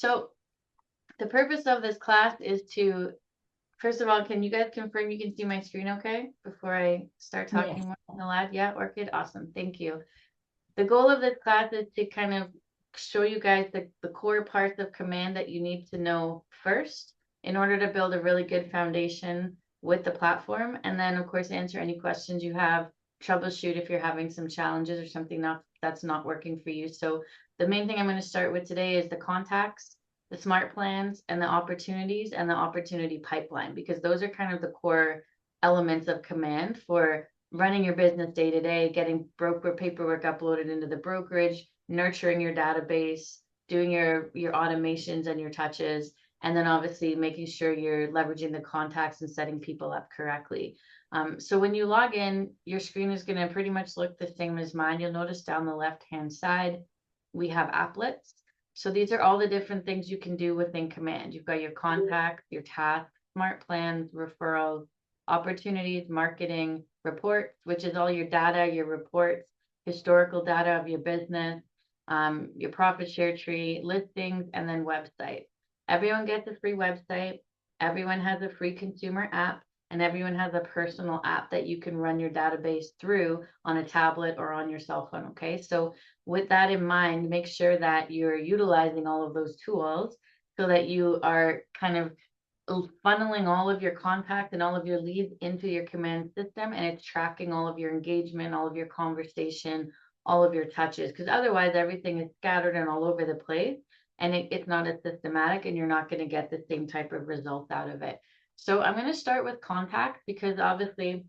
So the purpose of this class is to, first of all, can you guys confirm you can see my screen okay before I start talking Yes. more in the lab? Yeah, Orchid, awesome, thank you. The goal of this class is to kind of show you guys the core parts of command that you need to know first in order to build a really good foundation with the platform. And then, of course, answer any questions you have, troubleshoot if you're having some challenges or something that's not working for you. So the main thing I'm going to start with today is the contacts, the smart plans, and the opportunities and the opportunity pipeline, because those are kind of the core elements of command for running your business day to day, getting broker paperwork uploaded into the brokerage, nurturing your database, doing your automations and your touches, and then obviously making sure you're leveraging the contacts and setting people up correctly. So when you log in, your screen is going to pretty much look the same as mine. You'll notice down the left-hand side, we have applets. So these are all the different things you can do within command. You've got your contacts, your tasks, smart plans, referrals, opportunities, marketing, reports, which is all your data, your reports, historical data of your business, your profit share tree, listings, and then website. Everyone gets a free website. Everyone has a free consumer app, and everyone has a personal app that you can run your database through on a tablet or on your cell phone. Okay. So with that in mind, make sure that you're utilizing all of those tools so that you are kind of funneling all of your contacts and all of your leads into your command system, and it's tracking all of your engagement, all of your conversation, all of your touches, because otherwise everything is scattered and all over the place, and it's not as systematic, and you're not going to get the same type of results out of it. So I'm going to start with contacts, because obviously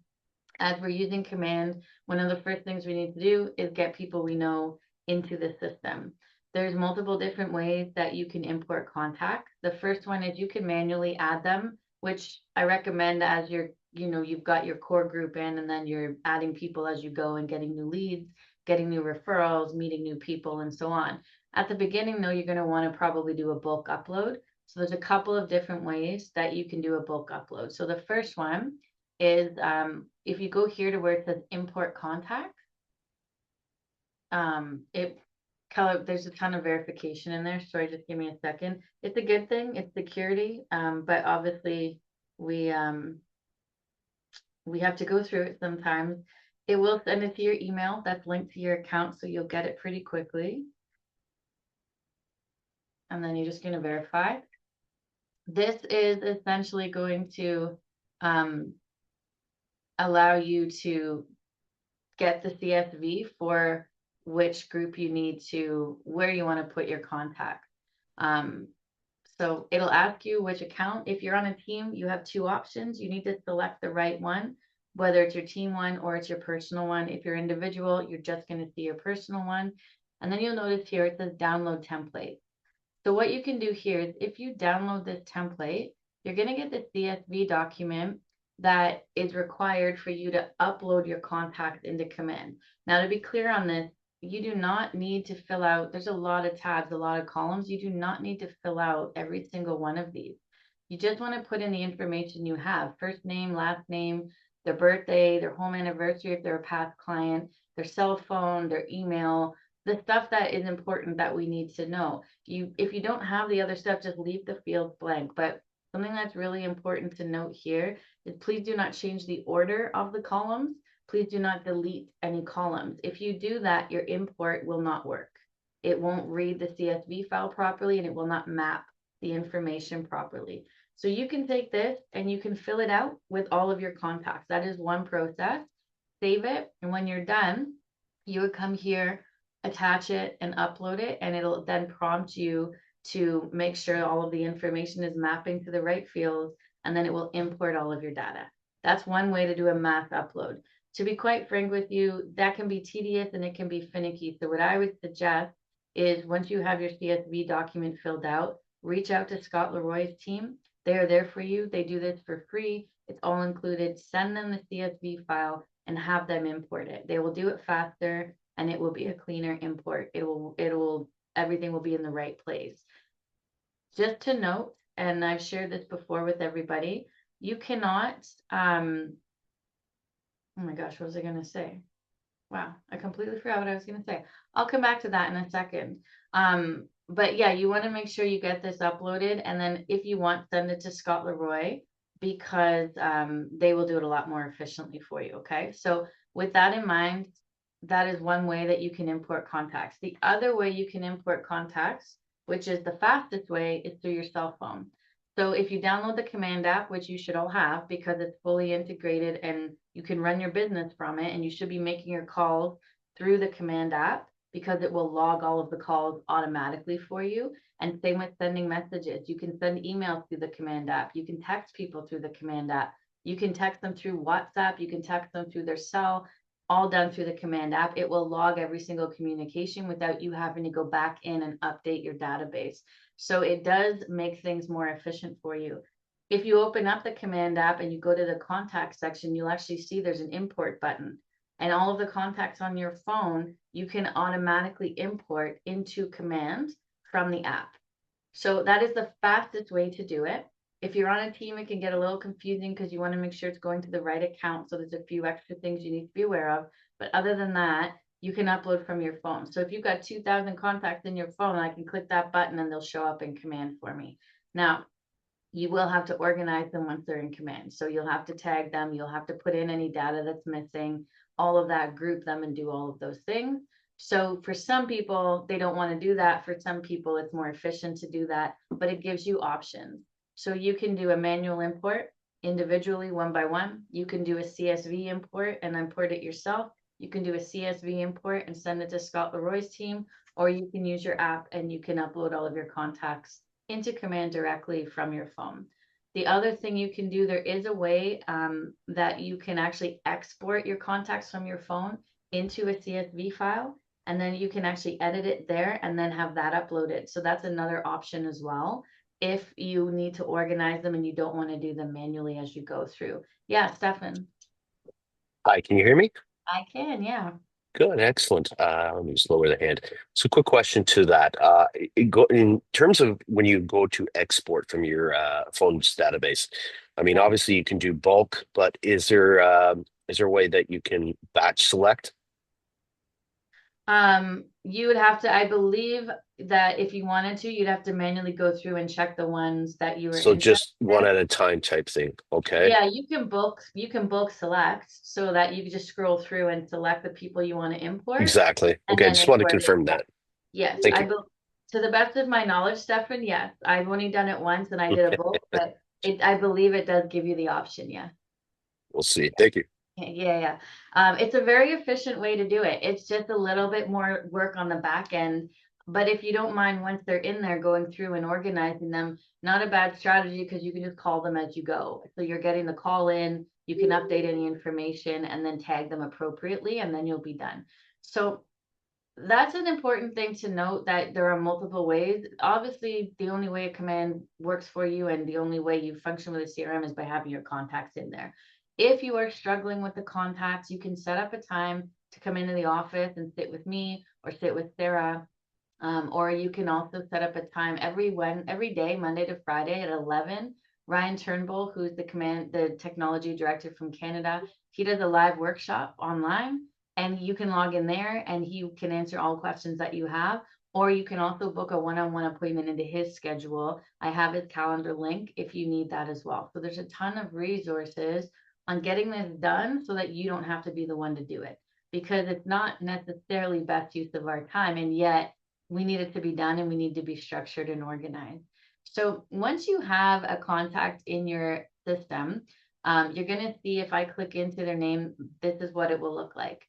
as we're using command, one of the first things we need to do is get people we know into the system. There's multiple different ways that you can import contacts. The first one is you can manually add them, which I recommend as you've got your core group in, and then you're adding people as you go and getting new leads, getting new referrals, meeting new people, and so on. At the beginning, though, you're going to want to probably do a bulk upload. So there's a couple of different ways that you can do a bulk upload. So the first one is if you go here to where it says import contact, there's a ton of verification in there. Sorry, just give me a second. It's a good thing. It's security, but obviously we we have to go through it sometimes. It will send it to your email that's linked to your account, so you'll get it pretty quickly. And then you're just going to verify. This is essentially going to allow you to get the CSV for which group you need to, where you want to put your contact. So it'll ask you which account. If you're on a team, you have two options. You need to select the right one, whether it's your team one or it's your personal one. If you're individual, you're just going to see your personal one. And then you'll notice here it says download template. So what you can do here is if you download this template, you're going to get the CSV document that is required for you to upload your contacts into command. Now, to be clear on this, you do not need to fill out, there's a lot of tabs, a lot of columns. You do not need to fill out every single one of these. You just want to put in the information you have, first name, last name, their birthday, their home anniversary if they're a past client, their cell phone, their email, the stuff that is important that we need to know. If you don't have the other stuff, just leave the fields blank. But something that's really important to note here is please do not change the order of the columns. Please do not delete any columns. If you do that, your import will not work. It won't read the CSV file properly, and it will not map the information properly. So you can take this and you can fill it out with all of your contacts. That is one process. Save it, and when you're done, you would come here, attach it, and upload it, and it'll then prompt you to make sure all of the information is mapping to the right fields, and then it will import all of your data. That's one way to do a mass upload. To be quite frank with you, that can be tedious and it can be finicky. So what I would suggest is once you have your CSV document filled out, reach out to Scott Leroy's team. They are there for you. They do this for free. It's all included. Send them the CSV file and have them import it. They will do it faster, and it will be a cleaner import. Everything will be in the right place. Just to note, and I've shared this before with everybody, you cannot, oh my gosh, what was I going to say? Wow, I completely forgot what I was going to say. I'll come back to that in a second. but yeah, you want to make sure you get this uploaded, and then if you want, send it to Scott Leroy, because they will do it a lot more efficiently for you. Okay, so with that in mind, that is one way that you can import contacts. The other way you can import contacts, which is the fastest way, is through your cell phone. So if you download the command app, which you should all have because it's fully integrated and you can run your business from it, and you should be making your calls through the command app because it will log all of the calls automatically for you. And same with sending messages. You can send emails through the command app. You can text people through the command app. You can text them through WhatsApp. You can text them through their cell, all done through the command app. It will log every single communication without you having to go back in and update your database. So it does make things more efficient for you. If you open up the command app and you go to the contact section, you'll actually see there's an import button. And all of the contacts on your phone, you can automatically import into command from the app. So that is the fastest way to do it. If you're on a team, it can get a little confusing because you want to make sure it's going to the right account. So there's a few extra things you need to be aware of. But other than that, you can upload from your phone. So if you've got 2,000 contacts in your phone, I can click that button and they'll show up in command for me. Now, you will have to organize them once they're in command. So you'll have to tag them. You'll have to put in any data that's missing, all of that, group them and do all of those things. So for some people, they don't want to do that. For some people, it's more efficient to do that, but it gives you options. So you can do a manual import individually, one by one. You can do a CSV import and import it yourself. You can do a CSV import and send it to Scott Leroy's team, or you can use your app and you can upload all of your contacts into command directly from your phone. The other thing you can do, there is a way that you can actually export your contacts from your phone into a CSV file, and then you can actually edit it there and then have that uploaded. So that's another option as well, if you need to organize them and you don't want to do them manually as you go through. Yeah, Stefan. Hi, can you hear me? I can, yeah. Good, excellent. Let me just lower the hand. So, quick question to that. In terms of when you go to export from your phone's database, I mean, Yeah. obviously you can do bulk, but is there a way that you can batch select? You would have to, I believe that if you wanted to, you'd have to manually go through and check the ones that you were So interested just one in. at a time type thing. Okay, Yeah, you can bulk select so that you can just scroll through and select the people you want to import exactly. and Okay, I then just want to import it. confirm Yeah. that. Yes, Thank you. to the best of my knowledge, Stefan, yes. I've only done it once and I did a bulk, but I believe it does give you the option. Yeah. We'll see. Thank you. Yeah, yeah. It's a very efficient way to do it. It's just a little bit more work on the back end. But if you don't mind, once they're in there, going through and organizing them, not a bad strategy because you can just call them as you go. So you're getting the call in, you can update any information and then tag them appropriately, and then you'll be done. So that's an important thing to note, that there are multiple ways. Obviously, the only way a command works for you and the only way you function with a CRM is by having your contacts in there. If you are struggling with the contacts, you can set up a time to come into the office and sit with me or sit with Sarah. Or you can also set up a time every day, Monday to Friday at 11. Ryan Turnbull, who's the technology director from Canada, he does a live workshop online, and you can log in there and he can answer all questions that you have. Or you can also book a one-on-one appointment into his schedule. I have his calendar link if you need that as well. So there's a ton of resources on getting this done so that you don't have to be the one to do it, because it's not necessarily best use of our time, and yet we need it to be done and we need to be structured and organized. So once you have a contact in your system, you're going to see, if I click into their name, this is what it will look like.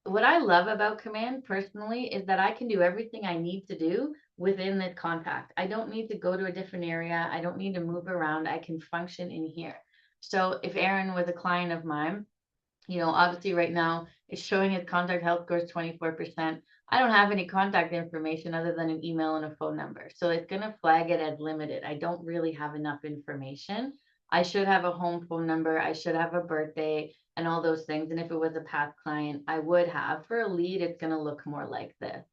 What I love about Command personally is that I can do everything I need to do within this contact. I don't need to go to a different area. I don't need to move around. I can function in here. So if Aaron was a client of mine, obviously right now it's showing his contact health score is 24%. I don't have any contact information other than an email and a phone number. So it's going to flag it as limited. I don't really have enough information. I should have a home phone number. I should have a birthday and all those things. And if it was a past client, I would have. For a lead, it's going to look more like this.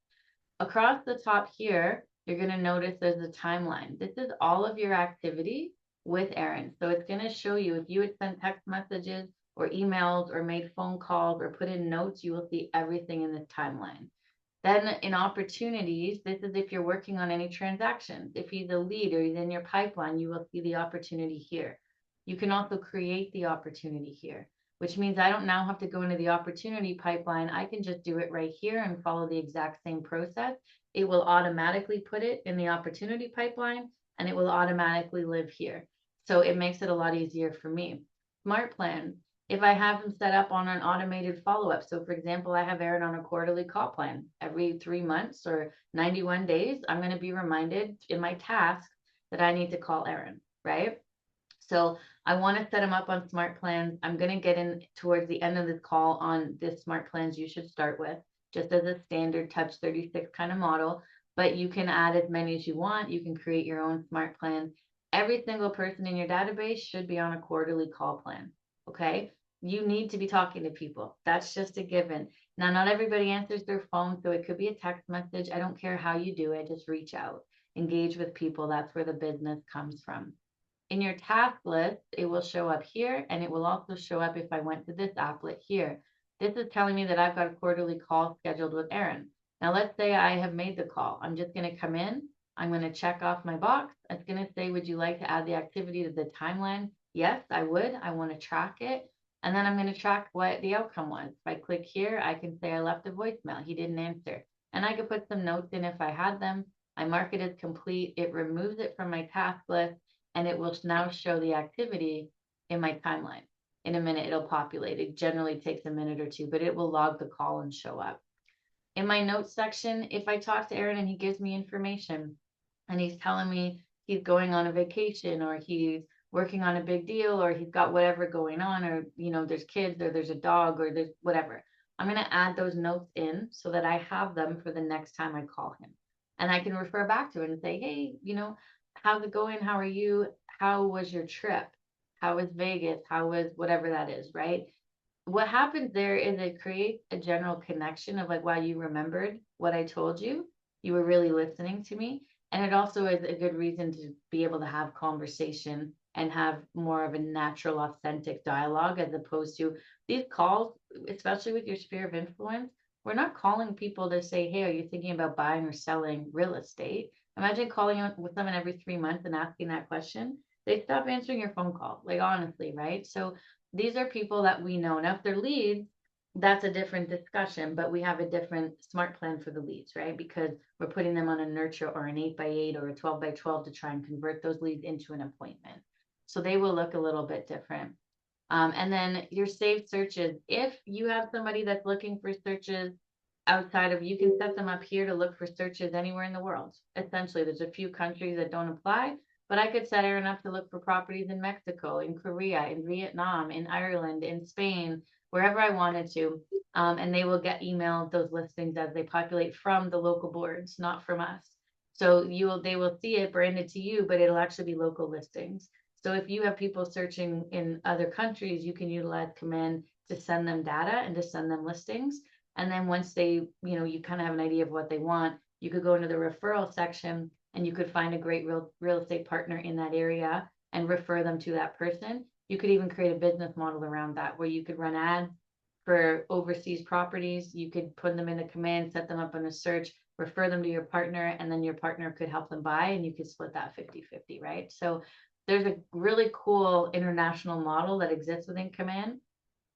Across the top here, you're going to notice there's a timeline. This is all of your activity with Aaron. So it's going to show you if you had sent text messages or emails or made phone calls or put in notes, you will see everything in this timeline. Then in opportunities, this is if you're working on any transactions. If he's a lead or he's in your pipeline, you will see the opportunity here. You can also create the opportunity here, which means I don't now have to go into the opportunity pipeline. I can just do it right here and follow the exact same process. It will automatically put it in the opportunity pipeline and it will automatically live here. So it makes it a lot easier for me. Smart plan. If I have them set up on an automated follow-up. So for example, I have Aaron on a quarterly call plan every 3 months or 91 days. I'm going to be reminded in my task that I need to call Aaron, right? So I want to set them up on smart plans. I'm going to get in towards the end of this call on this smart plans you should start with, just as a standard touch 36 kind of model, but you can add as many as you want. You can create your own smart plan. Every single person in your database should be on a quarterly call plan. Okay. You need to be talking to people. That's just a given. Now, not everybody answers their phone, so it could be a text message. I don't care how you do it, just reach out, engage with people. That's where the business comes from. In your task list, it will show up here, and it will also show up if I went to this applet here. This is telling me that I've got a quarterly call scheduled with Aaron. Now, let's say I have made the call. I'm just going to come in. I'm going to check off my box. It's going to say, would you like to add the activity to the timeline? Yes, I would. I want to track it. And then I'm going to track what the outcome was. If I click here, I can say I left a voicemail. He didn't answer. And I could put some notes in if I had them. I mark it as complete. It removes it from my task list and it will now show the activity in my timeline. In a minute, it'll populate. It generally takes a minute or two, but it will log the call and show up. In my notes section, if I talk to Aaron and he gives me information and he's telling me he's going on a vacation or he's working on a big deal or he's got whatever going on or, there's kids or there's a dog or there's whatever, I'm going to add those notes in so that I have them for the next time I call him. And I can refer back to it and say, hey, how's it going? How are you? How was your trip? How was Vegas? How was whatever that is, right? What happens there is it creates a general connection of like, wow, you remembered what I told you. You were really listening to me. And it also is a good reason to be able to have conversation and have more of a natural, authentic dialogue as opposed to these calls, especially with your sphere of influence. We're not calling people to say, hey, are you thinking about buying or selling real estate? Imagine calling with someone every 3 months and asking that question. They stop answering your phone call, like honestly, right? So these are people that we know. Now, if they're leads, that's a different discussion, but we have a different smart plan for the leads, right? Because we're putting them on a nurture or an 8x8 or a 12x12 to try and convert those leads into an appointment. So they will look a little bit different. And then your saved searches, if you have somebody that's looking for searches outside of, you can set them up here to look for searches anywhere in the world. Essentially, there's a few countries that don't apply, but I could set Aaron up to look for properties in Mexico, in Korea, in Vietnam, in Ireland, in Spain, wherever I wanted to. And they will get emailed those listings as they populate from the local boards, not from us. So they will see it branded to you, but it'll actually be local listings. So if you have people searching in other countries, you can utilize command to send them data and to send them listings. And then once they, you kind of have an idea of what they want, you could go into the referral section and you could find a great real estate partner in that area and refer them to that person. You could even create a business model around that where you could run ads for overseas properties. You could put them in a command, set them up in a search, refer them to your partner, and then your partner could help them buy and you could split that 50-50, right? So there's a really cool international model that exists within command.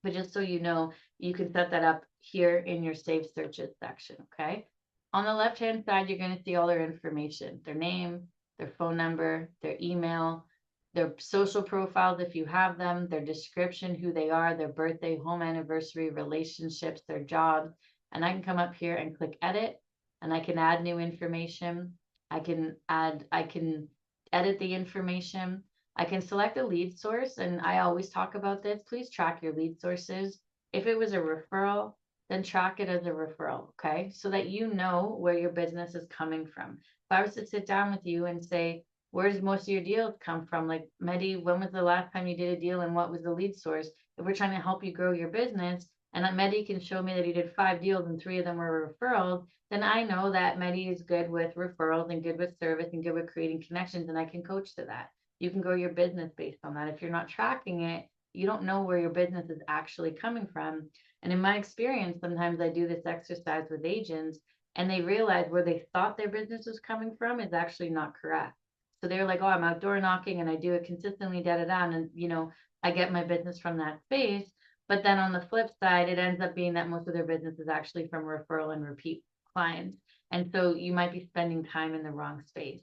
But just so you know, you can set that up here in your saved searches section, okay? On the left-hand side, you're going to see all their information, their name, their phone number, their email, their social profiles if you have them, their description, who they are, their birthday, home anniversary, relationships, their jobs. And I can come up here and click edit, and I can add new information. I can edit the information. I can select a lead source, and I always talk about this. Please track your lead sources. If it was a referral, then track it as a referral, okay? So that you know where your business is coming from. If I was to sit down with you and say, where's most of your deals come from? Like, Mehdi, when was the last time you did a deal and what was the lead source? If we're trying to help you grow your business, and Mehdi can show me that he did 5 deals and 3 of them were referrals, then I know that Mehdi is good with referrals and good with service and good with creating connections, and I can coach to that. You can grow your business based on that. If you're not tracking it, you don't know where your business is actually coming from. And in my experience, sometimes I do this exercise with agents and they realized where they thought their business was coming from is actually not correct. So they're like, oh, I'm outdoor knocking and I do it consistently, da da da, and I get my business from that space. But then on the flip side, it ends up being that most of their business is actually from referral and repeat clients. And so you might be spending time in the wrong space.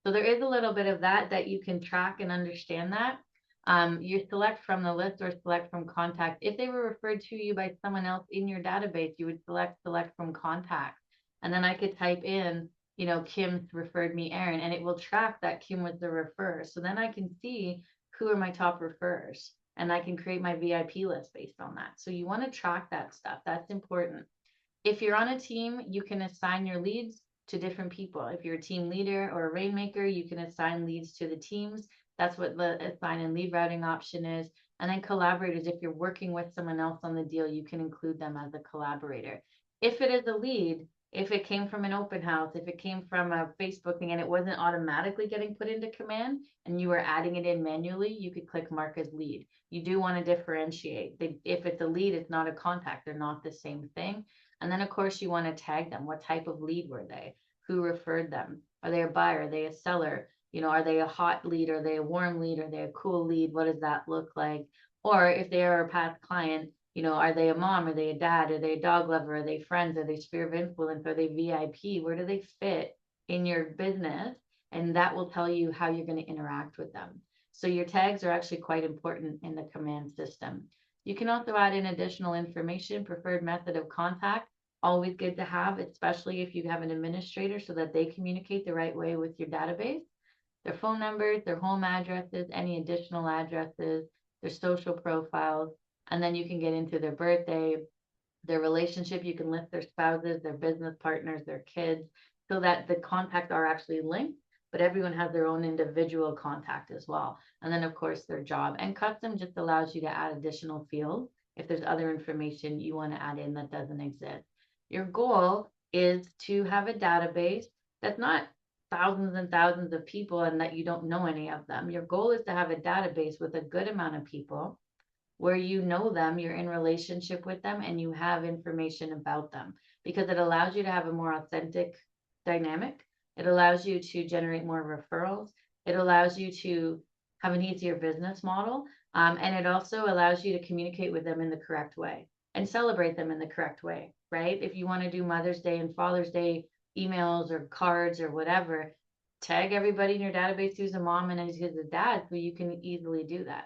So there is a little bit of that you can track and understand that. You select from the list or select from contact. If they were referred to you by someone else in your database, you would select from contact. And then I could type in, Kim referred me Aaron, and it will track that Kim was the referrer. So then I can see who are my top referrers and I can create my VIP list based on that. So you want to track that stuff. That's important. If you're on a team, you can assign your leads to different people. If you're a team leader or a rainmaker, you can assign leads to the teams. That's what the assign and lead routing option is. And then collaborators, if you're working with someone else on the deal, you can include them as a collaborator. If it is a lead, if it came from an open house, if it came from a Facebook thing and it wasn't automatically getting put into command and you were adding it in manually, you could click mark as lead. You do want to differentiate. If it's a lead, it's not a contact. They're not the same thing. And then, of course, you want to tag them. What type of lead were they? Who referred them? Are they a buyer? Are they a seller? Are they a hot lead? Are they a warm lead? Are they a cool lead? What does that look like? Or if they are a past client, are they a mom? Are they a dad? Are they a dog lover? Are they friends? Are they sphere of influence? Are they VIP? Where do they fit in your business? And that will tell you how you're going to interact with them. So your tags are actually quite important in the command system. You can also add in additional information, preferred method of contact, always good to have, especially if you have an administrator so that they communicate the right way with your database. Their phone numbers, their home addresses, any additional addresses, their social profiles, and then you can get into their birthday, their relationship. You can list their spouses, their business partners, their kids, so that the contacts are actually linked, but everyone has their own individual contact as well. And then, of course, their job. And custom just allows you to add additional fields if there's other information you want to add in that doesn't exist. Your goal is to have a database that's not thousands and thousands of people and that you don't know any of them. Your goal is to have a database with a good amount of people where you know them, you're in relationship with them, and you have information about them, because it allows you to have a more authentic dynamic. It allows you to generate more referrals. It allows you to have an easier business model. And it also allows you to communicate with them in the correct way and celebrate them in the correct way, right? If you want to do Mother's Day and Father's Day emails or cards or whatever, tag everybody in your database who's a mom and who's a dad so you can easily do that.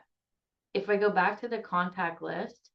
If I go back to the contact list,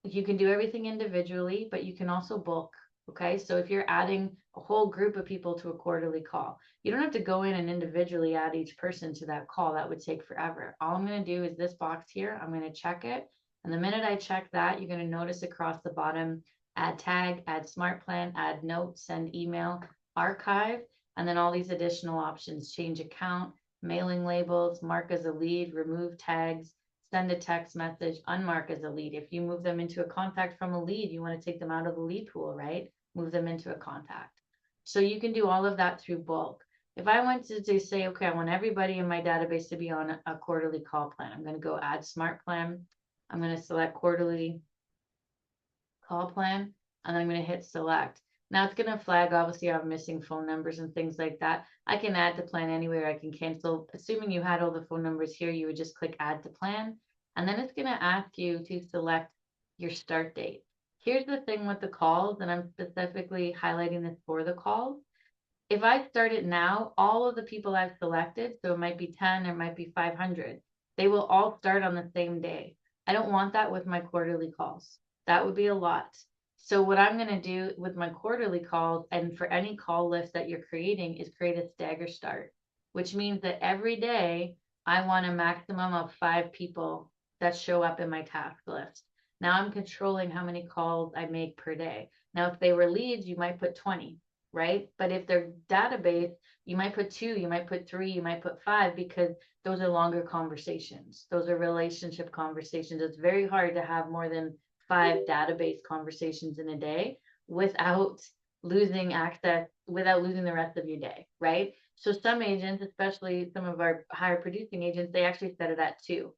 you can do everything individually, but you can also bulk. Okay. So if you're adding a whole group of people to a quarterly call, you don't have to go in and individually add each person to that call. That would take forever. All I'm going to do is this box here. I'm going to check it. And the minute I check that, you're going to notice across the bottom, add tag, add smart plan, add note, send email, archive, and then all these additional options, change account, mailing labels, mark as a lead, remove tags, send a text message, unmark as a lead. If you move them into a contact from a lead, you want to take them out of the lead pool, right? Move them into a contact. So you can do all of that through bulk. If I went to say, okay, I want everybody in my database to be on a quarterly call plan, I'm going to go add smart plan. I'm going to select quarterly call plan, and then I'm going to hit select. Now it's going to flag, obviously, I'm missing phone numbers and things like that. I can add to plan anywhere. I can cancel. Assuming you had all the phone numbers here, you would just click add to plan. And then it's going to ask you to select your start date. Here's the thing with the calls, and I'm specifically highlighting this for the calls. If I start it now, all of the people I've selected, so it might be 10, it might be 500, they will all start on the same day. I don't want that with my quarterly calls. That would be a lot. So what I'm going to do with my quarterly calls and for any call list that you're creating is create a stagger start, which means that every day I want a maximum of 5 people that show up in my task list. Now I'm controlling how many calls I make per day. Now, if they were leads, you might put 20, right? But if they're database, you might put 2, you might put 3, you might put 5, because those are longer conversations. Those are relationship conversations. It's very hard to have more than 5 database conversations in a day without losing access, without losing the rest of your day, right? So some agents, especially some of our higher producing agents, they actually set it at 2.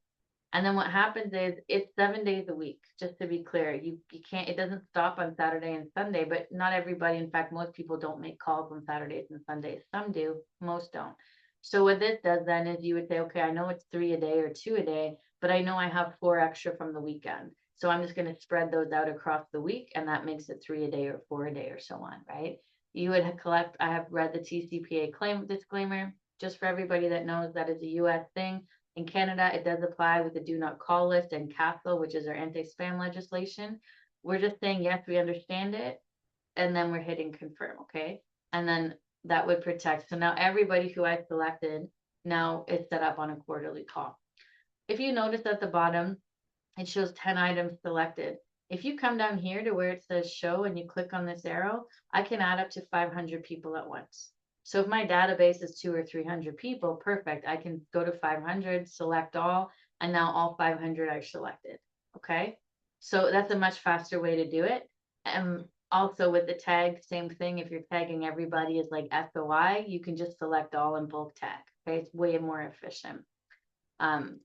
And then what happens is it's 7 days a week, just to be clear. You can't, it doesn't stop on Saturday and Sunday, but not everybody, in fact, most people don't make calls on Saturdays and Sundays. Some do, most don't. So what this does then is you would say, okay, I know it's 3 a day or 2 a day, but I know I have 4 extra from the weekend. So I'm just going to spread those out across the week, and that makes it 3 a day or 4 a day or so on, right? You would collect, I have read the TCPA claim disclaimer, just for everybody that knows that is a US thing. In Canada, it does apply with the do not call list and CAFL, which is our anti-spam legislation. We're just saying, yes, we understand it. And then we're hitting confirm, okay? And then that would protect. So now everybody who I selected now is set up on a quarterly call. If you notice at the bottom, it shows 10 items selected. If you come down here to where it says show and you click on this arrow, I can add up to 500 people at once. So if my database is 200 or 300 people, perfect. I can go to 500, select all, and now all 500 are selected. Okay. So that's a much faster way to do it. And also with the tag, same thing. If you're tagging everybody as like FOI, you can just select all and bulk tag. Okay. It's way more efficient. Um,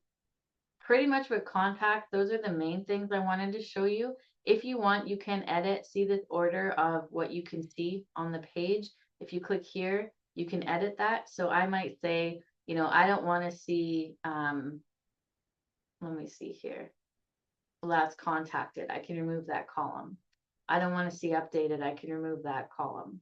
Pretty much with contacts, those are the main things I wanted to show you. If you want, you can edit, see this order of what you can see on the page. If you click here, you can edit that. So I might say, I don't want to see, let me see here, last contacted. I can remove that column. I don't want to see updated. I can remove that column.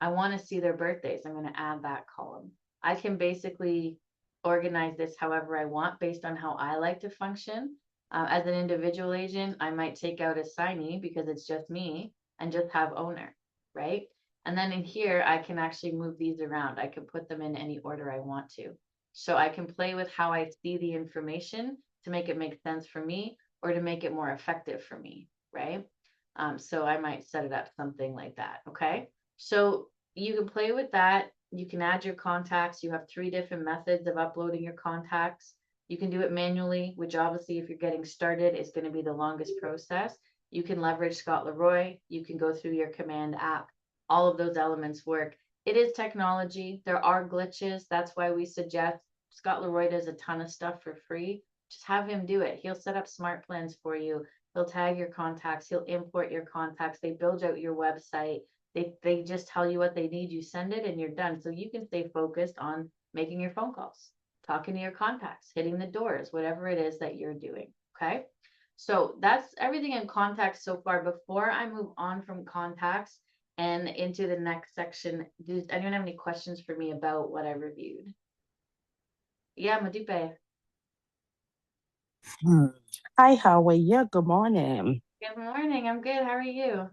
I want to see their birthdays. I'm going to add that column. I can basically organize this however I want based on how I like to function. As an individual agent, I might take out assignee because it's just me and just have owner, right? And then in here, I can actually move these around. I can put them in any order I want to. So I can play with how I see the information to make it make sense for me or to make it more effective for me, right? So I might set it up something like that, okay? So you can play with that. You can add your contacts. You have 3 different methods of uploading your contacts. You can do it manually, which obviously if you're getting started is going to be the longest process. You can leverage Scott Leroy. You can go through your command app. All of those elements work. It is technology. There are glitches. That's why we suggest Scott Leroy does a ton of stuff for free. Just have him do it. He'll set up smart plans for you. He'll tag your contacts. He'll import your contacts. They build out your website. They just tell you what they need, you send it and you're done. So you can stay focused on making your phone calls, talking to your contacts, hitting the doors, whatever it is that you're doing. Okay. So that's everything in contacts so far. Before I move on from contacts and into the next section, does anyone have any questions for me about what I reviewed? Yeah, Madupe. Hmm. Hi, how are you? Good morning. Good morning. I'm good. How are you?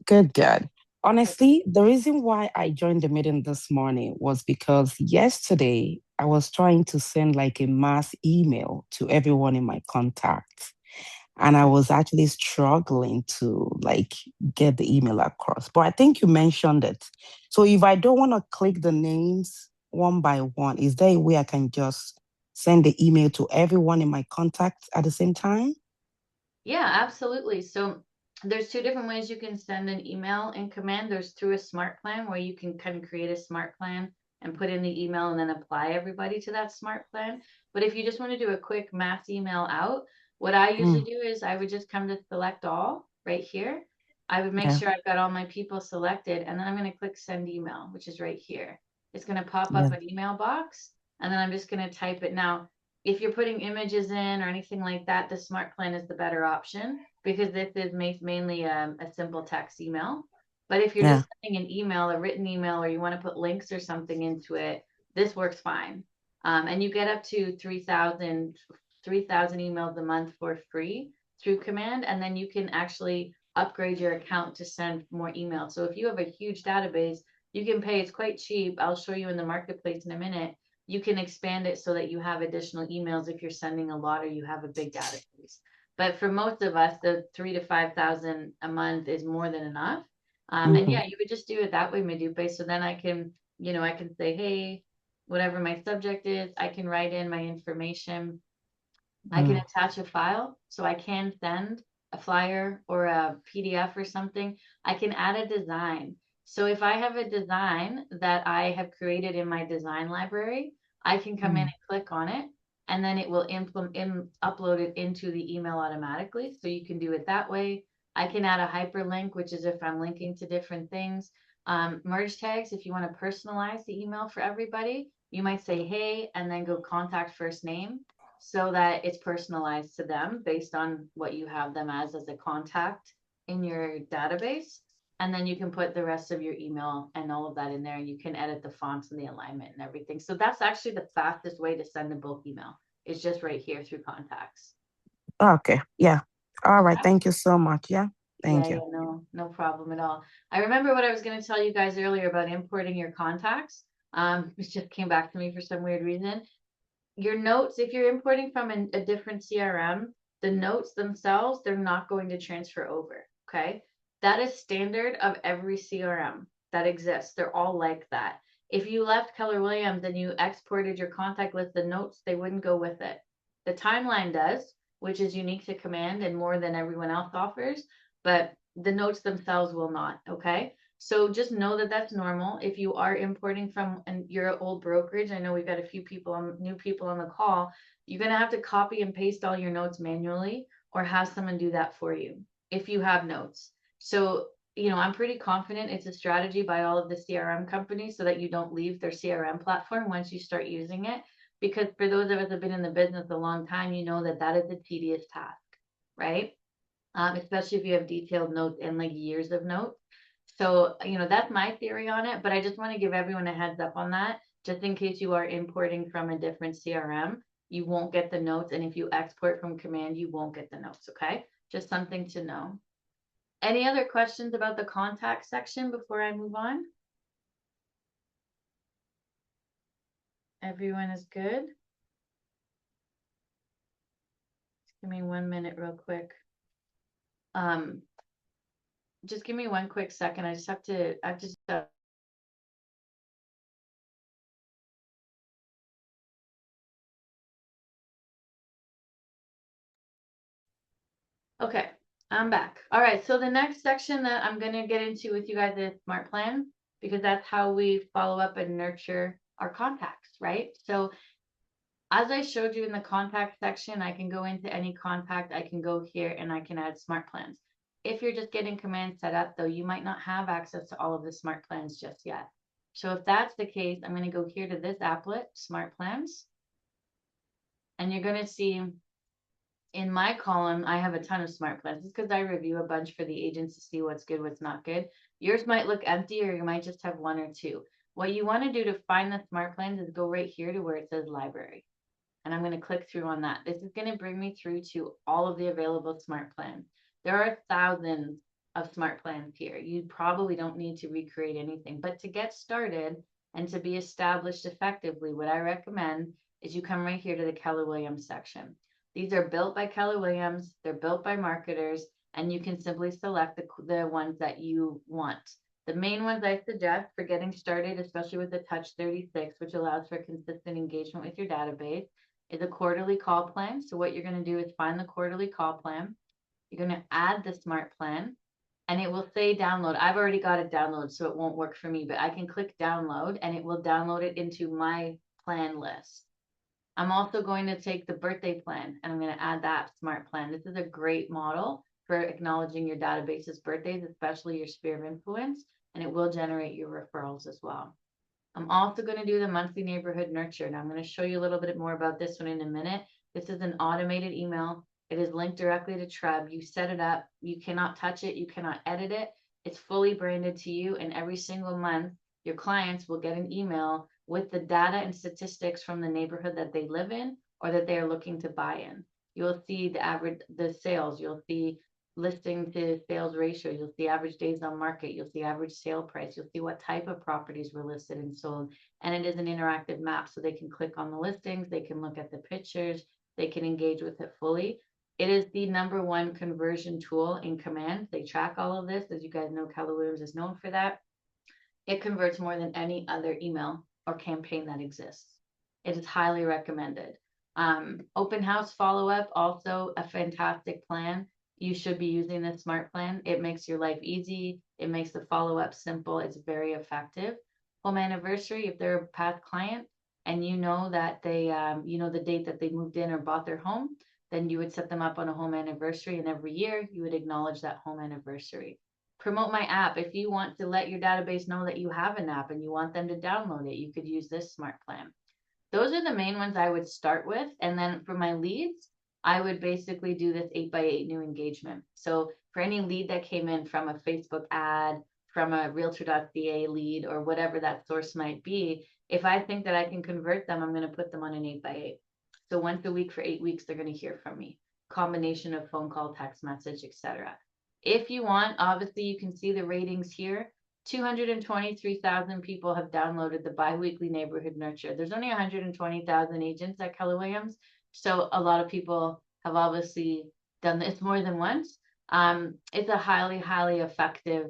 Good, good. Honestly, the reason why I joined the meeting this morning was because yesterday I was trying to send like a mass email to everyone in my contacts. And I was actually struggling to like get the email across. But I think you mentioned it. So if I don't want to click the names one by one, is there a way I can just send the email to everyone in my contacts at the same time? Yeah, absolutely. So there's 2 different ways you can send an email in command. There's through a smart plan where you can kind of create a smart plan and put in the email and then apply everybody to that smart plan. But if you just want to do a quick mass email out, what I usually Mm, do is I would just come to select all right here. I would make yeah, sure I've got all my people selected, and then I'm going to click send email, which is right here. It's going to pop yeah, up an email box, and then I'm just going to type it. Now, if you're putting images in or anything like that, the smart plan is the better option because this is mainly a simple text email. But if you're yeah. just sending an email, a written email, or you want to put links or something into it, this works fine. And you get up to 3,000 emails a month for free through command. And then you can actually upgrade your account to send more emails. So if you have a huge database, you can pay, it's quite cheap. I'll show you in the marketplace in a minute. You can expand it so that you have additional emails if you're sending a lot or you have a big database. But for most of us, the 3 to 5,000 a month is more than enough. And Hmm. yeah, you would just do it that way, Medupe. So then I can, I can say, hey, whatever my subject is, I can write in my information. I can Mm, attach a file, so I can send a flyer or a PDF or something. I can add a design. So if I have a design that I have created in my design library, I can come in mm, and click on it and then it will upload it into the email automatically. So you can do it that way. I can add a hyperlink, which is if I'm linking to different things. Merge tags, if you want to personalize the email for everybody, you might say, hey, and then go contact first name so that it's personalized to them based on what you have them as a contact in your database. And then you can put the rest of your email and all of that in there, and you can edit the fonts and the alignment and everything. So that's actually the fastest way to send a bulk email. It's just right here through contacts. Okay. Yeah. All right. Okay. Thank you so much. Yeah. Thank you. No problem at all. I remember what I was going to tell you guys earlier about importing your contacts. It just came back to me for some weird reason. Your notes, if you're importing from a different CRM, the notes themselves, they're not going to transfer over. Okay. That is standard of every CRM that exists. They're all like that. If you left Keller Williams and you exported your contact list, the notes, they wouldn't go with it. The timeline does, which is unique to Command and more than everyone else offers, but the notes themselves will not. Okay. So just know that that's normal. If you are importing from your old brokerage, I know we've got a few new people on the call, you're going to have to copy and paste all your notes manually or have someone do that for you if you have notes. So, I'm pretty confident it's a strategy by all of the CRM companies so that you don't leave their CRM platform once you start using it. Because for those of us that have been in the business a long time, you know that is a tedious task, right? Especially if you have detailed notes and like years of notes. So, that's my theory on it, but I just want to give everyone a heads up on that, just in case you are importing from a different CRM, you won't get the notes. And if you export from Command, you won't get the notes. Okay. Just something to know. Any other questions about the contact section before I move on? Everyone is good? Give me 1 minute real quick. Just give me one quick second. I just okay, I'm back. All right, so the next section that I'm going to get into with you guys is Smart Plan, because that's how we follow up and nurture our contacts, right? So as I showed you in the contact section, I can go into any contact, I can go here and I can add Smart Plans. If you're just getting Command set up though, you might not have access to all of the Smart Plans just yet. So if that's the case, I'm going to go here to this applet, Smart Plans. And you're going to see in my column, I have a ton of smart plans. It's because I review a bunch for the agents to see what's good, what's not good. Yours might look empty, or you might just have one or two. What you want to do to find the smart plans is go right here to where it says library. And I'm going to click through on that. This is going to bring me through to all of the available smart plans. There are thousands of smart plans here. You probably don't need to recreate anything, but to get started and to be established effectively, what I recommend is you come right here to the Keller Williams section. These are built by Keller Williams. They're built by marketers, and you can simply select the ones that you want. The main ones I suggest for getting started, especially with the Touch 36, which allows for consistent engagement with your database, is a quarterly call plan. So what you're going to do is find the quarterly call plan. You're going to add the smart plan, and it will say download. I've already got it downloaded, so it won't work for me, but I can click download and it will download it into my plan list. I'm also going to take the birthday plan and I'm going to add that smart plan. This is a great model for acknowledging your database's birthdays, especially your sphere of influence, and it will generate your referrals as well. I'm also going to do the monthly neighborhood nurture, and I'm going to show you a little bit more about this one in a minute. This is an automated email. It is linked directly to Treb. You set it up. You cannot touch it. You cannot edit it. It's fully branded to you, and every single month, your clients will get an email with the data and statistics from the neighborhood that they live in or that they are looking to buy in. You'll see the sales. You'll see listing to sales ratio. You'll see average days on market. You'll see average sale price. You'll see what type of properties were listed and sold. And it is an interactive map, so they can click on the listings. They can look at the pictures. They can engage with it fully. It is the #1 conversion tool in Command. They track all of this. As you guys know, Keller Williams is known for that. It converts more than any other email or campaign that exists. It is highly recommended. Open house follow-up, also a fantastic plan. You should be using this smart plan. It makes your life easy. It makes the follow-up simple. It's very effective. Home anniversary, if they're a past client and you know that they, the date that they moved in or bought their home, then you would set them up on a home anniversary, and every year you would acknowledge that home anniversary. Promote my app. If you want to let your database know that you have an app and you want them to download it, you could use this smart plan. Those are the main ones I would start with. And then for my leads, I would basically do this 8x8 new engagement. So for any lead that came in from a Facebook ad, from a realtor.ca lead, or whatever that source might be, if I think that I can convert them, I'm going to put them on an 8x8. So once a week for 8 weeks, they're going to hear from me. Combination of phone call, text message, etc. If you want, obviously you can see the ratings here. 223,000 people have downloaded the biweekly neighborhood nurture. There's only 120,000 agents at Keller Williams, so a lot of people have obviously done this more than once. It's a highly, highly effective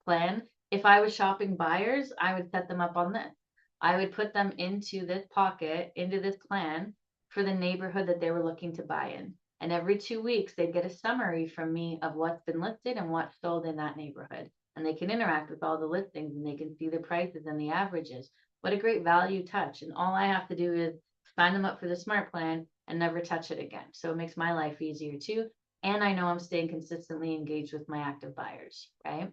plan. If I was shopping buyers, I would set them up on this. I would put them into this pocket, into this plan for the neighborhood that they were looking to buy in. And every 2 weeks, they'd get a summary from me of what's been listed and what's sold in that neighborhood. And they can interact with all the listings and they can see the prices and the averages. What a great value touch. And all I have to do is sign them up for the smart plan and never touch it again. So it makes my life easier too. And I know I'm staying consistently engaged with my active buyers, right?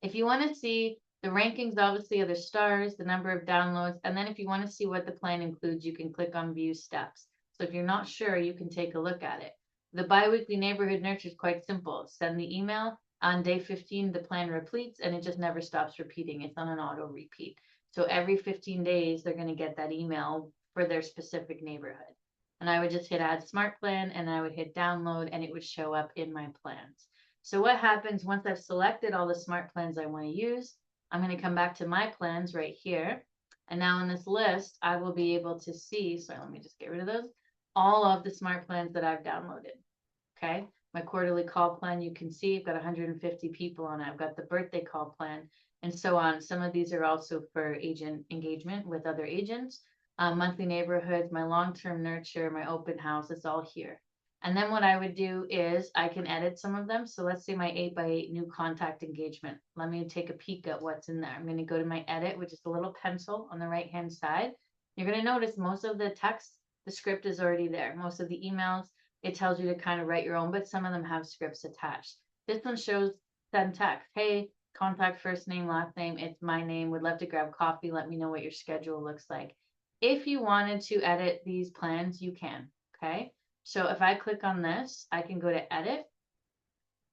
If you want to see the rankings, obviously, of the stars, the number of downloads, and then if you want to see what the plan includes, you can click on view steps. So if you're not sure, you can take a look at it. The biweekly neighborhood nurture is quite simple. Send the email. On day 15, the plan repletes and it just never stops repeating. It's on an auto repeat. So every 15 days, they're going to get that email for their specific neighborhood. And I would just hit add smart plan and I would hit download and it would show up in my plans. So what happens once I've selected all the smart plans I want to use, I'm going to come back to my plans right here. And now in this list, I will be able to see, sorry, let me just get rid of those, all of the smart plans that I've downloaded. Okay. My quarterly call plan, you can see I've got 150 people on it. I've got the birthday call plan and so on. Some of these are also for agent engagement with other agents, monthly neighborhoods, my long-term nurture, my open house, it's all here. And then what I would do is I can edit some of them. So let's say my 8x8 new contact engagement. Let me take a peek at what's in there. I'm going to go to my edit, which is the little pencil on the right-hand side. You're going to notice most of the text, the script is already there. Most of the emails, it tells you to kind of write your own, but some of them have scripts attached. This one shows send text. Hey, contact first name, last name. It's my name. Would love to grab coffee. Let me know what your schedule looks like. If you wanted to edit these plans, you can. Okay. So if I click on this, I can go to edit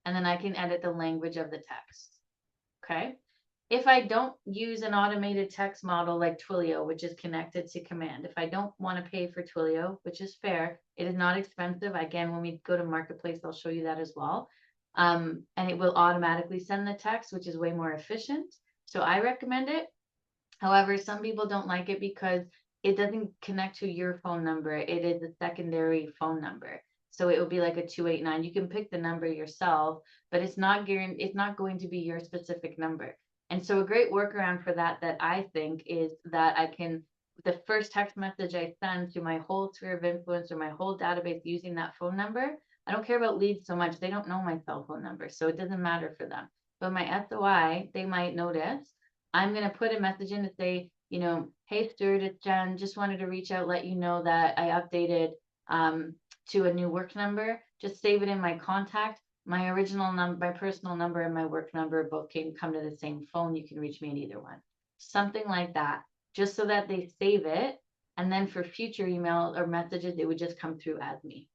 and then I can edit the language of the text. Okay. If I don't use an automated text model like Twilio, which is connected to command, if I don't want to pay for Twilio, which is fair, it is not expensive. Again, when we go to Marketplace, I'll show you that as well. And it will automatically send the text, which is way more efficient. So I recommend it. However, some people don't like it because it doesn't connect to your phone number. It is a secondary phone number. So it will be like a 289. You can pick the number yourself, but it's not going to be your specific number. And so a great workaround for that I think is that I can, the first text message I send to my whole sphere of influence or my whole database using that phone number, I don't care about leads so much. They don't know my cell phone number, so it doesn't matter for them. But my SOI, they might notice. I'm going to put a message in to say, hey, Stuart, it's Jen. Just wanted to reach out, let you know that I updated to a new work number. Just save it in my contact. My original number, my personal number and my work number both come to the same phone. You can reach me at either one. Something like that, just so that they save it. And then for future email or messages, it would just come through as me.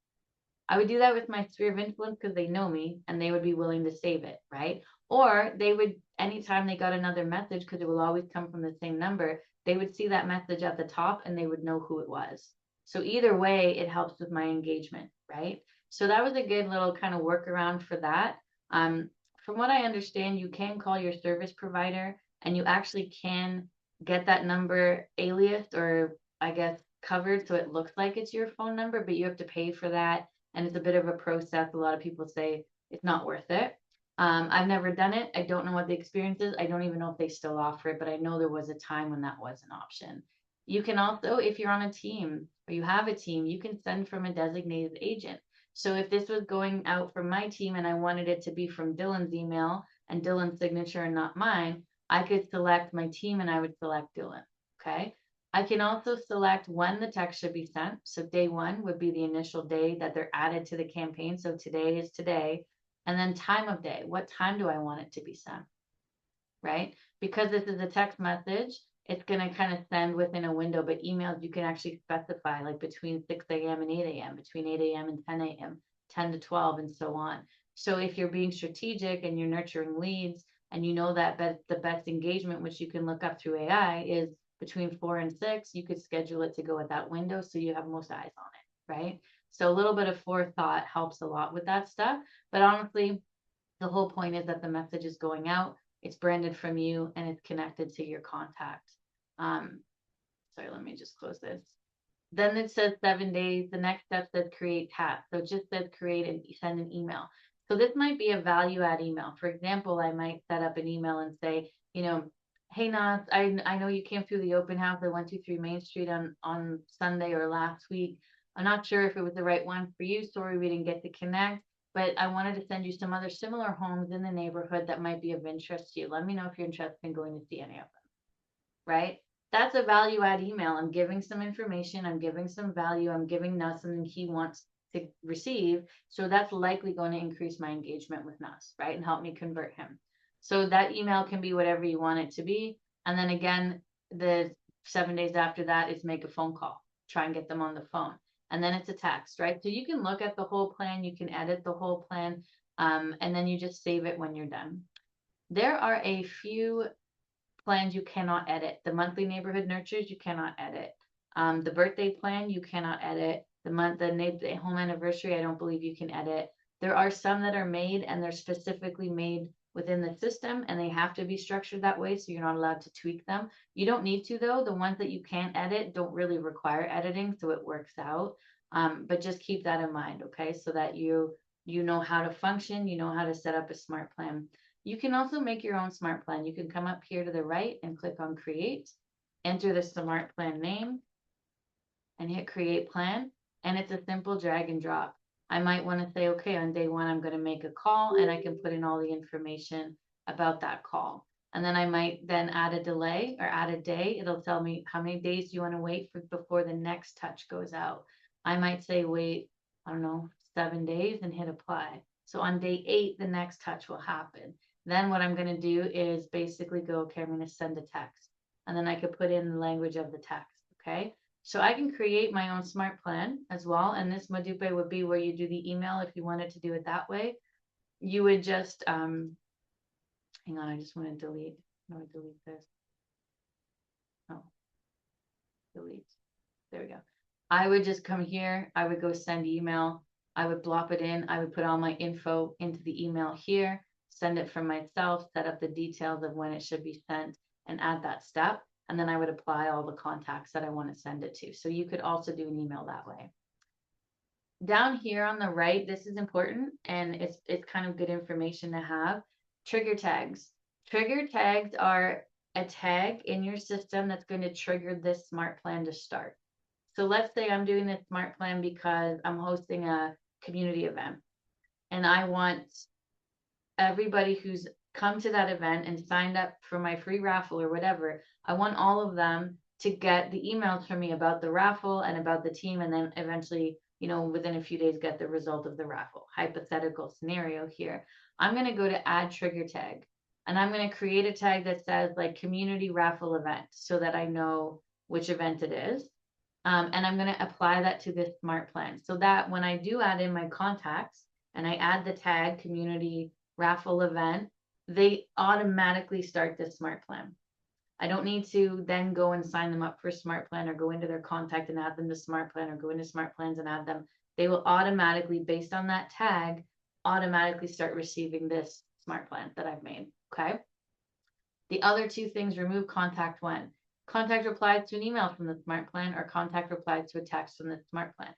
I would do that with my sphere of influence because they know me and they would be willing to save it, right? Or they would, anytime they got another message, because it will always come from the same number, they would see that message at the top and they would know who it was. So either way, it helps with my engagement, right? So that was a good little kind of workaround for that. From what I understand, you can call your service provider and you actually can get that number aliased or I guess covered so it looks like it's your phone number, but you have to pay for that. And it's a bit of a process. A lot of people say it's not worth it. I've never done it. I don't know what the experience is. I don't even know if they still offer it, but I know there was a time when that was an option. You can also, if you're on a team or you have a team, you can send from a designated agent. So if this was going out from my team and I wanted it to be from Dylan's email and Dylan's signature and not mine, I could select my team and I would select Dylan. Okay. I can also select when the text should be sent. So day one would be the initial day that they're added to the campaign. So today is today. And then time of day. What time do I want it to be sent? Right? Because this is a text message, it's going to kind of send within a window, but emails you can actually specify like between 6 a.m. and 8 a.m., between 8 a.m. and 10 a.m., 10 to 12, and so on. So if you're being strategic and you're nurturing leads and you know that the best engagement, which you can look up through AI, is between 4 and 6, you could schedule it to go at that window so you have most eyes on it, right? So a little bit of forethought helps a lot with that stuff. But honestly, the whole point is that the message is going out, it's branded from you, and it's connected to your contact. Sorry, let me just close this. Then it says 7 days. The next step says create task. So it just says create and send an email. So this might be a value add email. For example, I might set up an email and say, hey Nas, I know you came through the open house at 123 Main Street on Sunday or last week. I'm not sure if it was the right one for you. Sorry, we didn't get to connect, but I wanted to send you some other similar homes in the neighborhood that might be of interest to you. Let me know if you're interested in going to see any of them, right? That's a value add email. I'm giving some information, I'm giving some value, I'm giving Nuss something he wants to receive. So that's likely going to increase my engagement with Nuss, right? And help me convert him. So that email can be whatever you want it to be. And then again, the 7 days after that is make a phone call, try and get them on the phone. And then it's a text, right? So you can look at the whole plan, you can edit the whole plan, and then you just save it when you're done. There are a few plans you cannot edit. The monthly neighborhood nurtures you cannot edit. The birthday plan you cannot edit. The home anniversary, I don't believe you can edit. There are some that are made and they're specifically made within the system and they have to be structured that way, so you're not allowed to tweak them. You don't need to though. The ones that you can't edit don't really require editing, so it works out. But just keep that in mind, okay? So that you know how to function, you know how to set up a smart plan. You can also make your own smart plan. You can come up here to the right and click on create, enter the smart plan name and hit create plan. And it's a simple drag and drop. I might want to say, okay, on day one, I'm going to make a call and I can put in all the information about that call. And then I might then add a delay or add a day. It'll tell me how many days do you want to wait before the next touch goes out. I might say, wait, I don't know, 7 days and hit apply. So on day 8, the next touch will happen. Then what I'm going to do is basically go, okay, I'm going to send a text. And then I could put in the language of the text, okay? So I can create my own smart plan as well. And this Modupe would be where you do the email if you wanted to do it that way. You would just, hang on, I just want to delete. No, delete this. Oh, delete. There we go. I would just come here. I would go send email. I would blop it in. I would put all my info into the email here, send it from myself, set up the details of when it should be sent and add that step. And then I would apply all the contacts that I want to send it to. So you could also do an email that way. Down here on the right, this is important and it's kind of good information to have. Trigger tags. Trigger tags are a tag in your system that's going to trigger this smart plan to start. So let's say I'm doing this smart plan because I'm hosting a community event and I want everybody who's come to that event and signed up for my free raffle or whatever, I want all of them to get the emails from me about the raffle and about the team, and then eventually, within a few days, get the result of the raffle. Hypothetical scenario here. I'm going to go to add trigger tag, and I'm going to create a tag that says like community raffle event so that I know which event it is. And I'm going to apply that to this smart plan so that when I do add in my contacts and I add the tag community raffle event, they automatically start this smart plan. I don't need to then go and sign them up for smart plan or go into their contact and add them to smart plan or go into smart plans and add them. They will automatically, based on that tag, automatically start receiving this smart plan that I've made. Okay. The other two things, remove contact when. Contact replies to an email from the smart plan or contact replies to a text from the smart plan.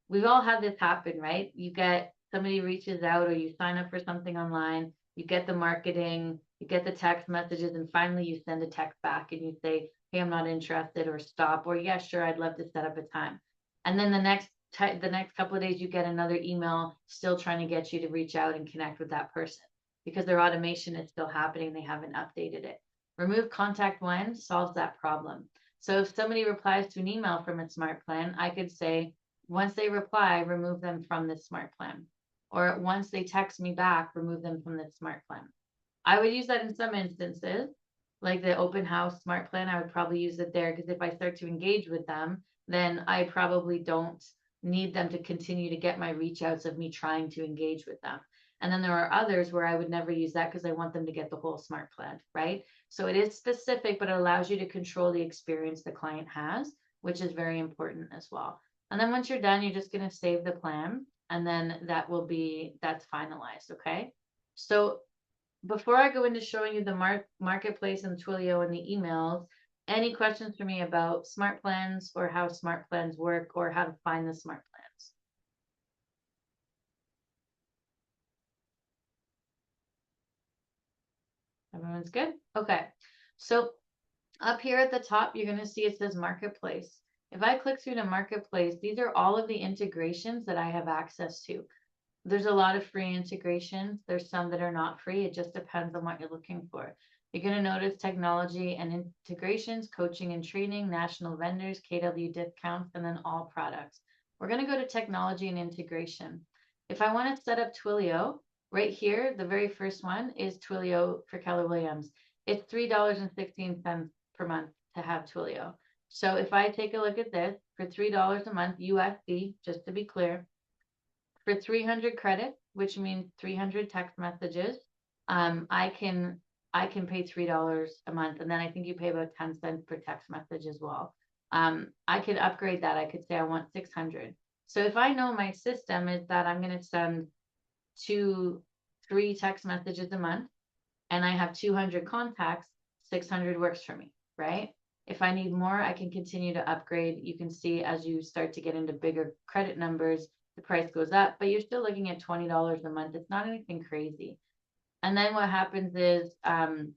We've all had this happen, right? You get somebody reaches out or you sign up for something online, you get the marketing, you get the text messages, and finally you send a text back and you say, hey, I'm not interested, or stop, or yeah, sure, I'd love to set up a time. And then the next couple of days you get another email still trying to get you to reach out and connect with that person because their automation is still happening. They haven't updated it. Remove contact when solves that problem. So if somebody replies to an email from a smart plan, I could say, once they reply, remove them from this smart plan. Or once they text me back, remove them from this smart plan. I would use that in some instances, like the open house smart plan. I would probably use it there because if I start to engage with them, then I probably don't need them to continue to get my reach outs of me trying to engage with them. And then there are others where I would never use that because I want them to get the whole smart plan, right? So it is specific, but it allows you to control the experience the client has, which is very important as well. And then once you're done, you're just going to save the plan, and then that's finalized. Okay. So before I go into showing you the marketplace and Twilio and the emails, any questions for me about smart plans or how smart plans work or how to find the smart plans? Everyone's good? Okay. So up here at the top, you're going to see it says marketplace. If I click through to marketplace, these are all of the integrations that I have access to. There's a lot of free integrations. There's some that are not free. It just depends on what you're looking for. You're going to notice technology and integrations, coaching and training, national vendors, KW discounts, and then all products. We're going to go to technology and integration. If I want to set up Twilio, right here, the very first one is Twilio for Keller Williams. It's $3.16 per month to have Twilio. So if I take a look at this for $3 a month USD, just to be clear, for 300 credit, which means 300 text messages, I can pay $3 a month, and then I think you pay about 10 cents per text message as well. I could upgrade that. I could say I want 600. So if I know my system is that I'm going to send 3 text messages a month, and I have 200 contacts, 600 works for me, right? If I need more, I can continue to upgrade. You can see as you start to get into bigger credit numbers, the price goes up, but you're still looking at $20 a month. It's not anything crazy. And then what happens is, I'm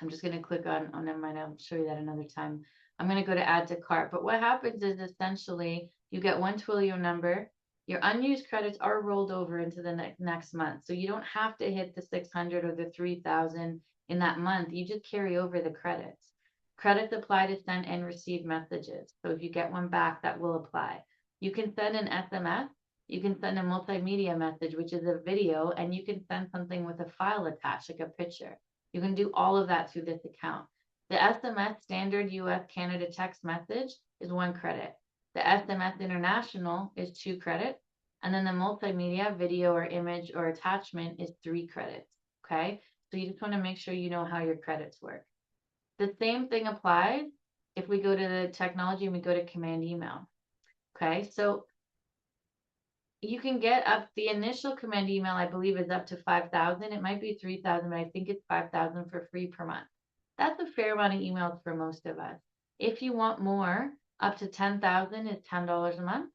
just going to click on, never mind, I'll show you that another time. I'm going to go to add to cart. But what happens is essentially you get one Twilio number. Your unused credits are rolled over into the next month. So you don't have to hit the 600 or the 3,000 in that month. You just carry over the credits. Credits apply to send and receive messages. So if you get one back, that will apply. You can send an SMS. You can send a multimedia message, which is a video, and you can send something with a file attached, like a picture. You can do all of that through this account. The SMS standard US Canada text message is 1 credit. The SMS international is 2 credits. And then the multimedia video or image or attachment is 3 credits. Okay. So you just want to make sure you know how your credits work. The same thing applies if we go to the technology and we go to command email. Okay. So you can get up the initial command email, I believe, is up to 5,000. It might be 3,000, but I think it's 5,000 for free per month. That's a fair amount of emails for most of us. If you want more, up to 10,000 is $10 a month.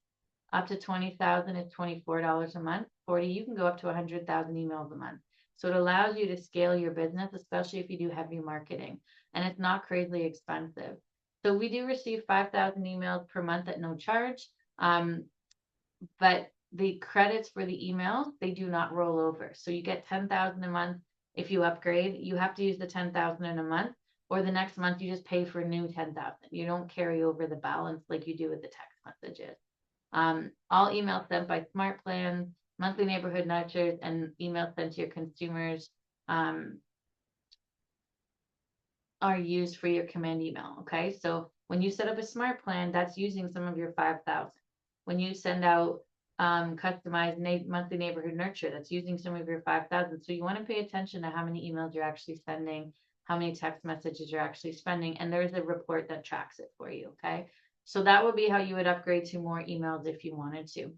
Up to 20,000 is $24 a month. 40, you can go up to 100,000 emails a month. So it allows you to scale your business, especially if you do heavy marketing, and it's not crazily expensive. So we do receive 5,000 emails per month at no charge. But the credits for the emails, they do not roll over. So you get 10,000 a month. If you upgrade, you have to use the 10,000 in a month, or the next month you just pay for a new 10,000. You don't carry over the balance like you do with the text messages. All emails sent by smart plans, monthly neighborhood nurtures, and emails sent to your consumers are used for your command email. Okay. So when you set up a smart plan, that's using some of your 5,000. When you send out customized monthly neighborhood nurture, that's using some of your 5,000. So you want to pay attention to how many emails you're actually sending, how many text messages you're actually spending, and there's a report that tracks it for you. Okay. So that would be how you would upgrade to more emails if you wanted to.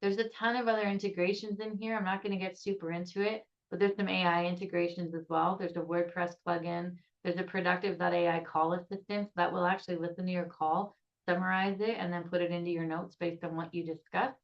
There's a ton of other integrations in here. I'm not going to get super into it, but there's some AI integrations as well. There's a WordPress plugin. There's a productive.ai call assistant that will actually listen to your call, summarize it, and then put it into your notes based on what you discussed.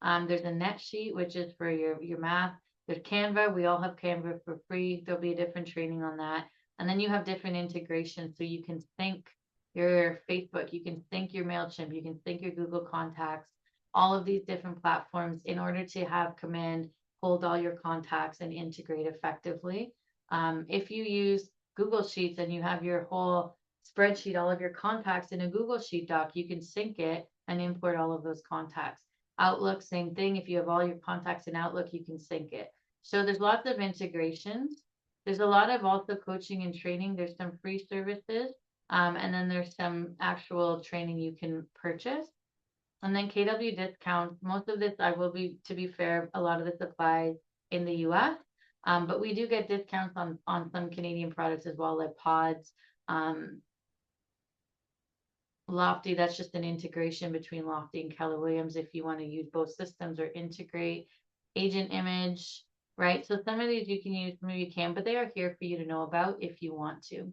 There's a net sheet, which is for your math. There's Canva. We all have Canva for free. There'll be a different training on that. And then you have different integrations. So you can sync your Facebook, you can sync your MailChimp, you can sync your Google Contacts, all of these different platforms in order to have command hold all your contacts and integrate effectively. If you use Google Sheets and you have your whole spreadsheet, all of your contacts in a Google Sheet doc. You can sync it and import all of those contacts. Outlook, same thing. If you have all your contacts in Outlook, you can sync it. So there's lots of integrations. There's a lot of also coaching and training. There's some free services, and then there's some actual training you can purchase. And then KW discounts. Most of this, I will be, to be fair, a lot of this applies in the US, but we do get discounts on some Canadian products as well, like pods. Lofty, that's just an integration between Lofty and Keller Williams if you want to use both systems or integrate. Agent Image, right? So some of these you can use, some of you can, but they are here for you to know about if you want to.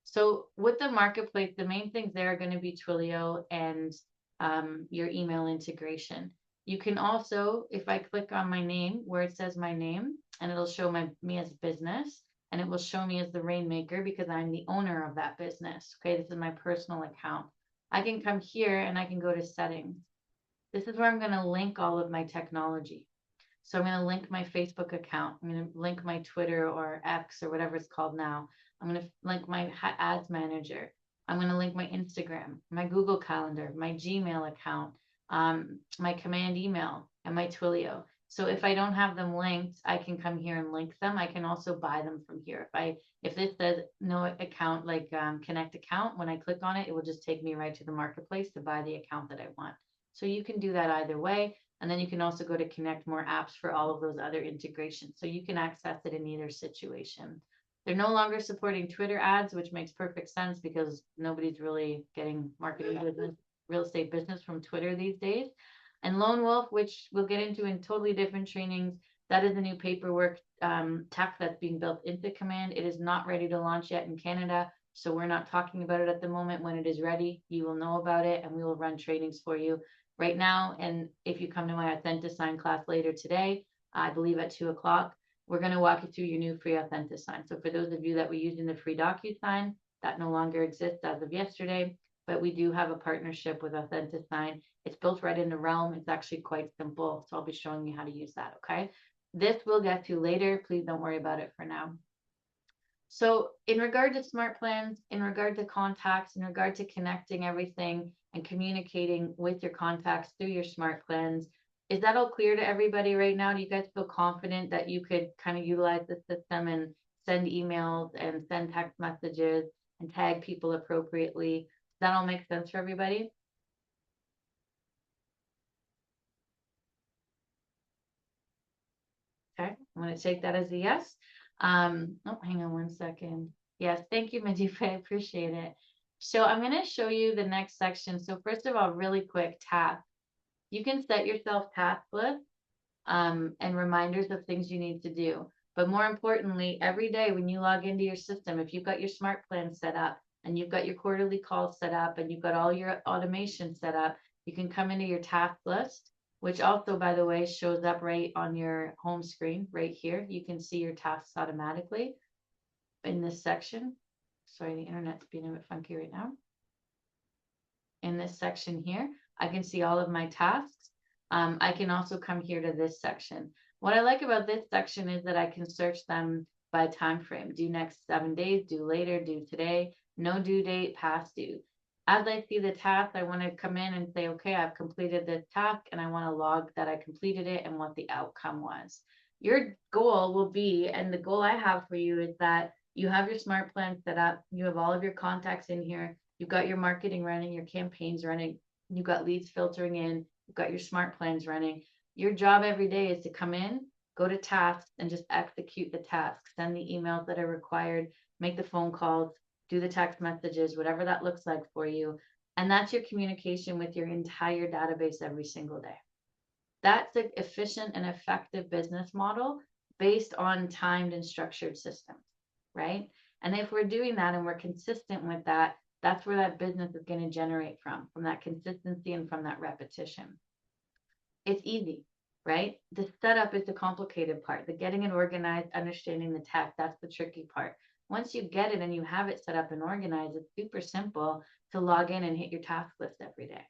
So with the marketplace, the main things there are going to be Twilio and your email integration. You can also, if I click on my name where it says my name, and it'll show me as business, and it will show me as the Rainmaker because I'm the owner of that business. Okay, this is my personal account. I can come here and I can go to settings. This is where I'm going to link all of my technology. So I'm going to link my Facebook account. I'm going to link my Twitter or X or whatever it's called now. I'm going to link my ads manager. I'm going to link my Instagram, my Google Calendar, my Gmail account, my command email, and my Twilio. So if I don't have them linked, I can come here and link them. I can also buy them from here. If this says no account, like connect account, when I click on it, it will just take me right to the marketplace to buy the account that I want. So you can do that either way. And then you can also go to connect more apps for all of those other integrations. So you can access it in either situation. They're no longer supporting Twitter ads, which makes perfect sense because nobody's really getting marketing business, real estate business from Twitter these days. And Lone Wolf, which we'll get into in totally different trainings, that is a new paperwork tech that's being built into Command. It is not ready to launch yet in Canada, so we're not talking about it at the moment. When it is ready, you will know about it, and we will run trainings for you right now. And if you come to my AuthentiSign class later today, I believe at 2 o'clock, we're going to walk you through your new free AuthentiSign. So for those of you that were using the free DocuSign, that no longer exists as of yesterday, but we do have a partnership with AuthentiSign. It's built right into Realm. It's actually quite simple. So I'll be showing you how to use that, okay? This we'll get to later. Please don't worry about it for now. So in regard to smart plans, in regard to contacts, in regard to connecting everything and communicating with your contacts through your smart plans, is that all clear to everybody right now? Do you guys feel confident that you could kind of utilize the system and send emails and send text messages and tag people appropriately? Does that all make sense for everybody? Okay, I'm going to take that as a yes. Oh, hang on one second. Yes, thank you, Majifa. I appreciate it. So I'm going to show you the next section. So first of all, really quick, task. You can set yourself task lists and reminders of things you need to do. But more importantly, every day when you log into your system, if you've got your smart plan set up and you've got your quarterly calls set up and you've got all your automation set up, you can come into your task list, which also, by the way, shows up right on your home screen right here. You can see your tasks automatically in this section. Sorry, the internet's being a bit funky right now. In this section here, I can see all of my tasks. I can also come here to this section. What I like about this section is that I can search them by time frame. Due next 7 days, due later, due today, no due date, past due. As I see the task, I want to come in and say, okay, I've completed this task and I want to log that I completed it and what the outcome was. Your goal will be, and the goal I have for you is that you have your smart plan set up, you have all of your contacts in here, you've got your marketing running, your campaigns running, you've got leads filtering in, you've got your smart plans running. Your job every day is to come in, go to tasks, and just execute the tasks, send the emails that are required, make the phone calls, do the text messages, whatever that looks like for you. And that's your communication with your entire database every single day. That's an efficient and effective business model based on timed and structured systems, right? And if we're doing that and we're consistent with that, that's where that business is going to generate from that consistency and from that repetition. It's easy, right? The setup is the complicated part. The getting it organized, understanding the tech, that's the tricky part. Once you get it and you have it set up and organized, it's super simple to log in and hit your task list every day.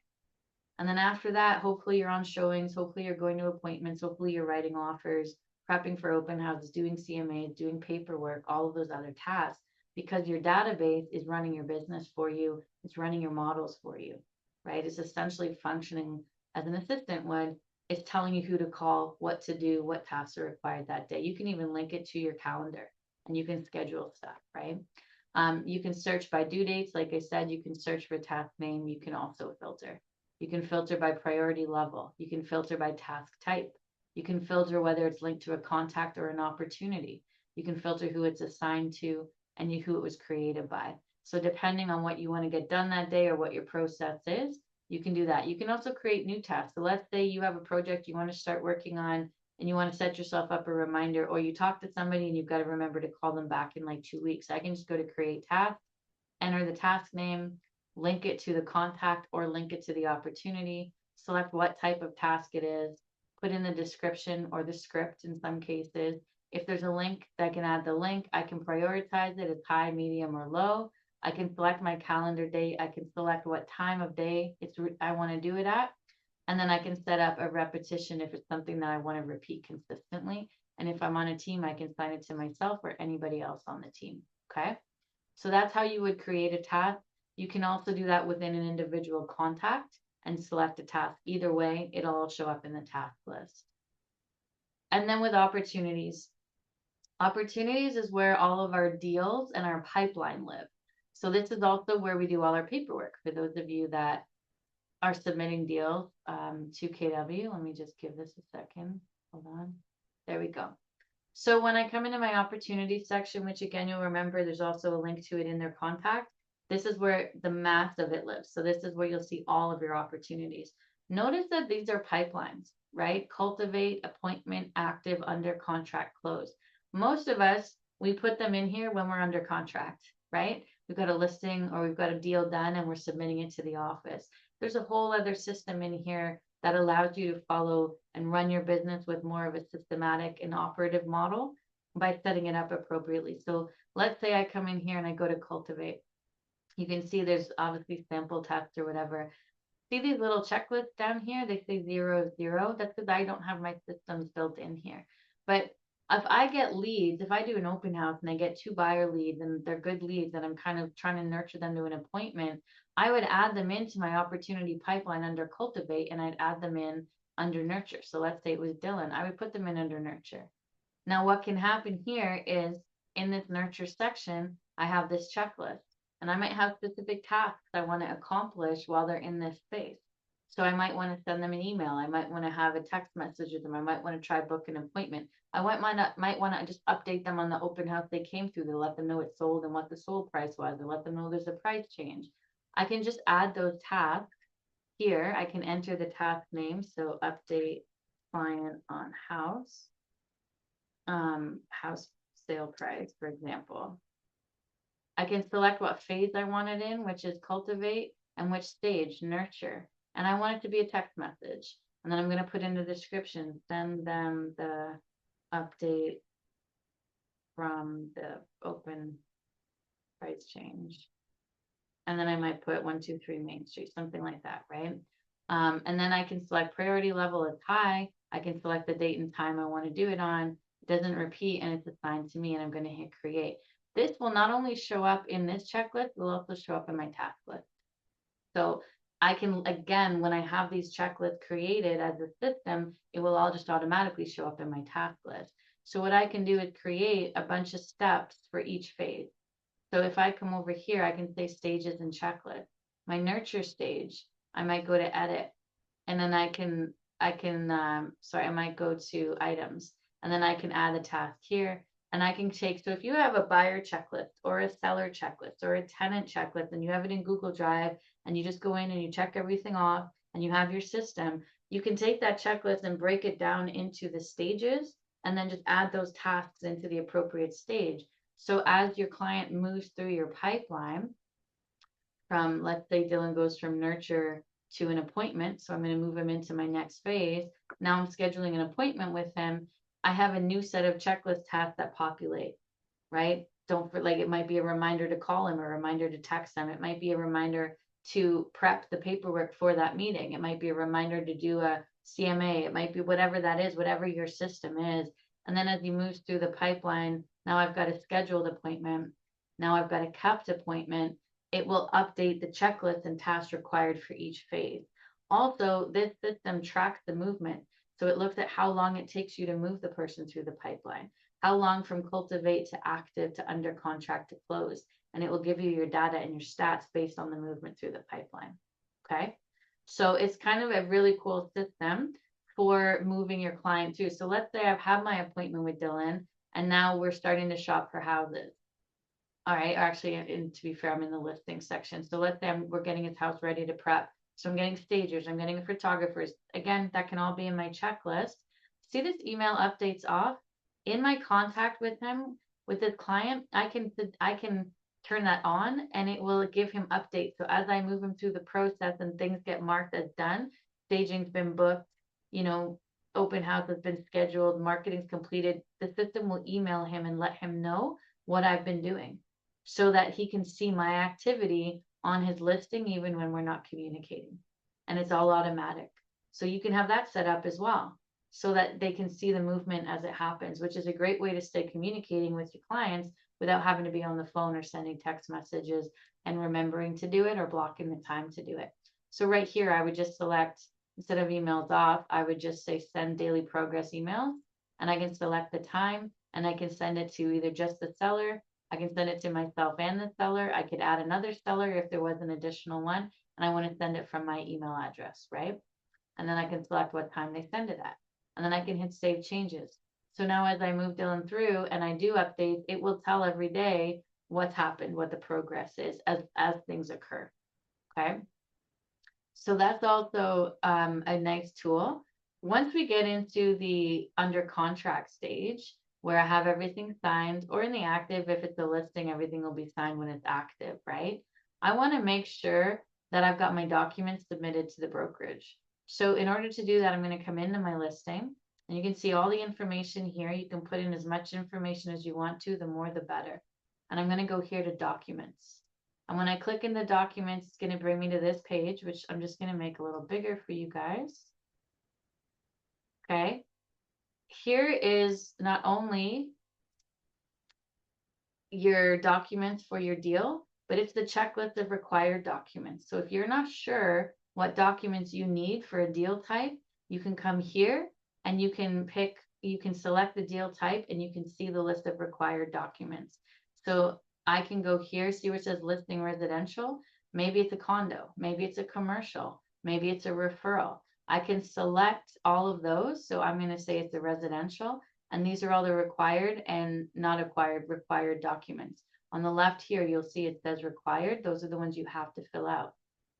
And then after that, hopefully you're on showings, hopefully you're going to appointments, hopefully you're writing offers, prepping for open houses, doing CMAs, doing paperwork, all of those other tasks. because your database is running your business for you. It's running your models for you, right? It's essentially functioning as an assistant would. It's telling you who to call, what to do, what tasks are required that day. You can even link it to your calendar and you can schedule stuff, right? You can search by due dates. Like I said, you can search for task name. You can also filter. You can filter by priority level. You can filter by task type. You can filter whether it's linked to a contact or an opportunity. You can filter who it's assigned to and who it was created by. So depending on what you want to get done that day or what your process is, you can do that. You can also create new tasks. So let's say you have a project you want to start working on and you want to set yourself up a reminder, or you talk to somebody and you've got to remember to call them back in like 2 weeks. I can just go to create task, enter the task name, link it to the contact or link it to the opportunity, select what type of task it is, put in the description or the script in some cases. If there's a link, I can add the link. I can prioritize it as high, medium, or low. I can select my calendar date. I can select what time of day I want to do it at. And then I can set up a repetition if it's something that I want to repeat consistently. And if I'm on a team, I can assign it to myself or anybody else on the team. Okay. So that's how you would create a task. You can also do that within an individual contact and select a task. Either way, it'll all show up in the task list. And then with opportunities is where all of our deals and our pipeline live. So this is also where we do all our paperwork. For those of you that are submitting deals to KW, let me just give this a second. Hold on. There we go. So when I come into my opportunities section, which again, you'll remember, there's also a link to it in their contact. This is where the mass of it lives. So this is where you'll see all of your opportunities. Notice that these are pipelines, right? Cultivate, appointment, active, under contract, close. Most of us, we put them in here when we're under contract, right? We've got a listing or we've got a deal done and we're submitting it to the office. There's a whole other system in here that allows you to follow and run your business with more of a systematic and operative model by setting it up appropriately. So let's say I come in here and I go to cultivate. You can see there's obviously sample tests or whatever. See these little checklists down here? They say 0, 0. That's because I don't have my systems built in here. But if I get leads, if I do an open house and I get 2 buyer leads and they're good leads and I'm kind of trying to nurture them to an appointment, I would add them into my opportunity pipeline under cultivate and I'd add them in under nurture. So let's say it was Dylan. I would put them in under nurture. Now what can happen here is in this nurture section, I have this checklist. And I might have specific tasks I want to accomplish while they're in this space. So I might want to send them an email. I might want to have a text message with them. I might want to try book an appointment. I might want to just update them on the open house they came through to let them know it's sold and what the sold price was, and let them know there's a price change. I can just add those tasks here. I can enter the task name. So update client on house, house sale price, for example. I can select what phase I want it in, which is cultivate, and which stage, nurture. And I want it to be a text message. And then I'm going to put in the description, send them the update from the open price change. And then I might put 123 Main Street, something like that, right? And then I can select priority level as high. I can select the date and time I want to do it on. It doesn't repeat and it's assigned to me, and I'm going to hit create. This will not only show up in this checklist, it will also show up in my task list. So I can, again, when I have these checklists created as a system, it will all just automatically show up in my task list. So what I can do is create a bunch of steps for each phase. So if I come over here, I can say stages and checklist. My nurture stage, I might go to edit, and then I might go to items, and then I can add a task here. And I can take, so if you have a buyer checklist or a seller checklist or a tenant checklist and you have it in Google Drive and you just go in and you check everything off and you have your system, you can take that checklist and break it down into the stages and then just add those tasks into the appropriate stage. So as your client moves through your pipeline from, let's say Dylan goes from nurture to an appointment. So I'm going to move him into my next phase. Now I'm scheduling an appointment with him. I have a new set of checklist tasks that populate, right? It might be a reminder to call him, a reminder to text him. It might be a reminder to prep the paperwork for that meeting. It might be a reminder to do a CMA. It might be whatever that is, whatever your system is. And then as he moves through the pipeline, now I've got a scheduled appointment. Now I've got a kept appointment. It will update the checklist and tasks required for each phase. Also, this system tracks the movement. So it looks at how long it takes you to move the person through the pipeline, how long from cultivate to active to under contract to close. And it will give you your data and your stats based on the movement through the pipeline. Okay. So it's kind of a really cool system for moving your client through. So let's say I've had my appointment with Dylan and now we're starting to shop for houses. All right, actually, and to be fair, I'm in the listing section. So let's say we're getting his house ready to prep. So I'm getting stagers, I'm getting photographers. Again, that can all be in my checklist. See this email updates off? In my contact with him, with this client, I can turn that on and it will give him updates. So as I move him through the process and things get marked as done, staging's been booked, open house has been scheduled, marketing's completed, the system will email him and let him know what I've been doing so that he can see my activity on his listing even when we're not communicating. And it's all automatic. So you can have that set up as well so that they can see the movement as it happens, which is a great way to stay communicating with your clients without having to be on the phone or sending text messages and remembering to do it or blocking the time to do it. So right here, I would just select, instead of emails off, I would just say send daily progress emails, and I can select the time and I can send it to either just the seller. I can send it to myself and the seller. I could add another seller if there was an additional one, and I want to send it from my email address, right? And then I can select what time they send it at. And then I can hit save changes. So now as I move Dylan through and I do updates, it will tell every day what's happened, what the progress is as things occur, okay? So that's also a nice tool. Once we get into the under contract stage, where I have everything signed, or in the active, if it's a listing, everything will be signed when it's active, right? I want to make sure that I've got my documents submitted to the brokerage. So in order to do that, I'm going to come into my listing and you can see all the information here. You can put in as much information as you want to, the more the better. And I'm going to go here to documents. And when I click in the documents, it's going to bring me to this page, which I'm just going to make a little bigger for you guys. Okay. Here is not only your documents for your deal, but it's the checklist of required documents. So if you're not sure what documents you need for a deal type, you can come here and you can select the deal type and you can see the list of required documents. So I can go here, see where it says listing residential. Maybe it's a condo, maybe it's a commercial, maybe it's a referral. I can select all of those. So I'm going to say it's a residential. And these are all the required and not required documents. On the left here, you'll see it says required. Those are the ones you have to fill out.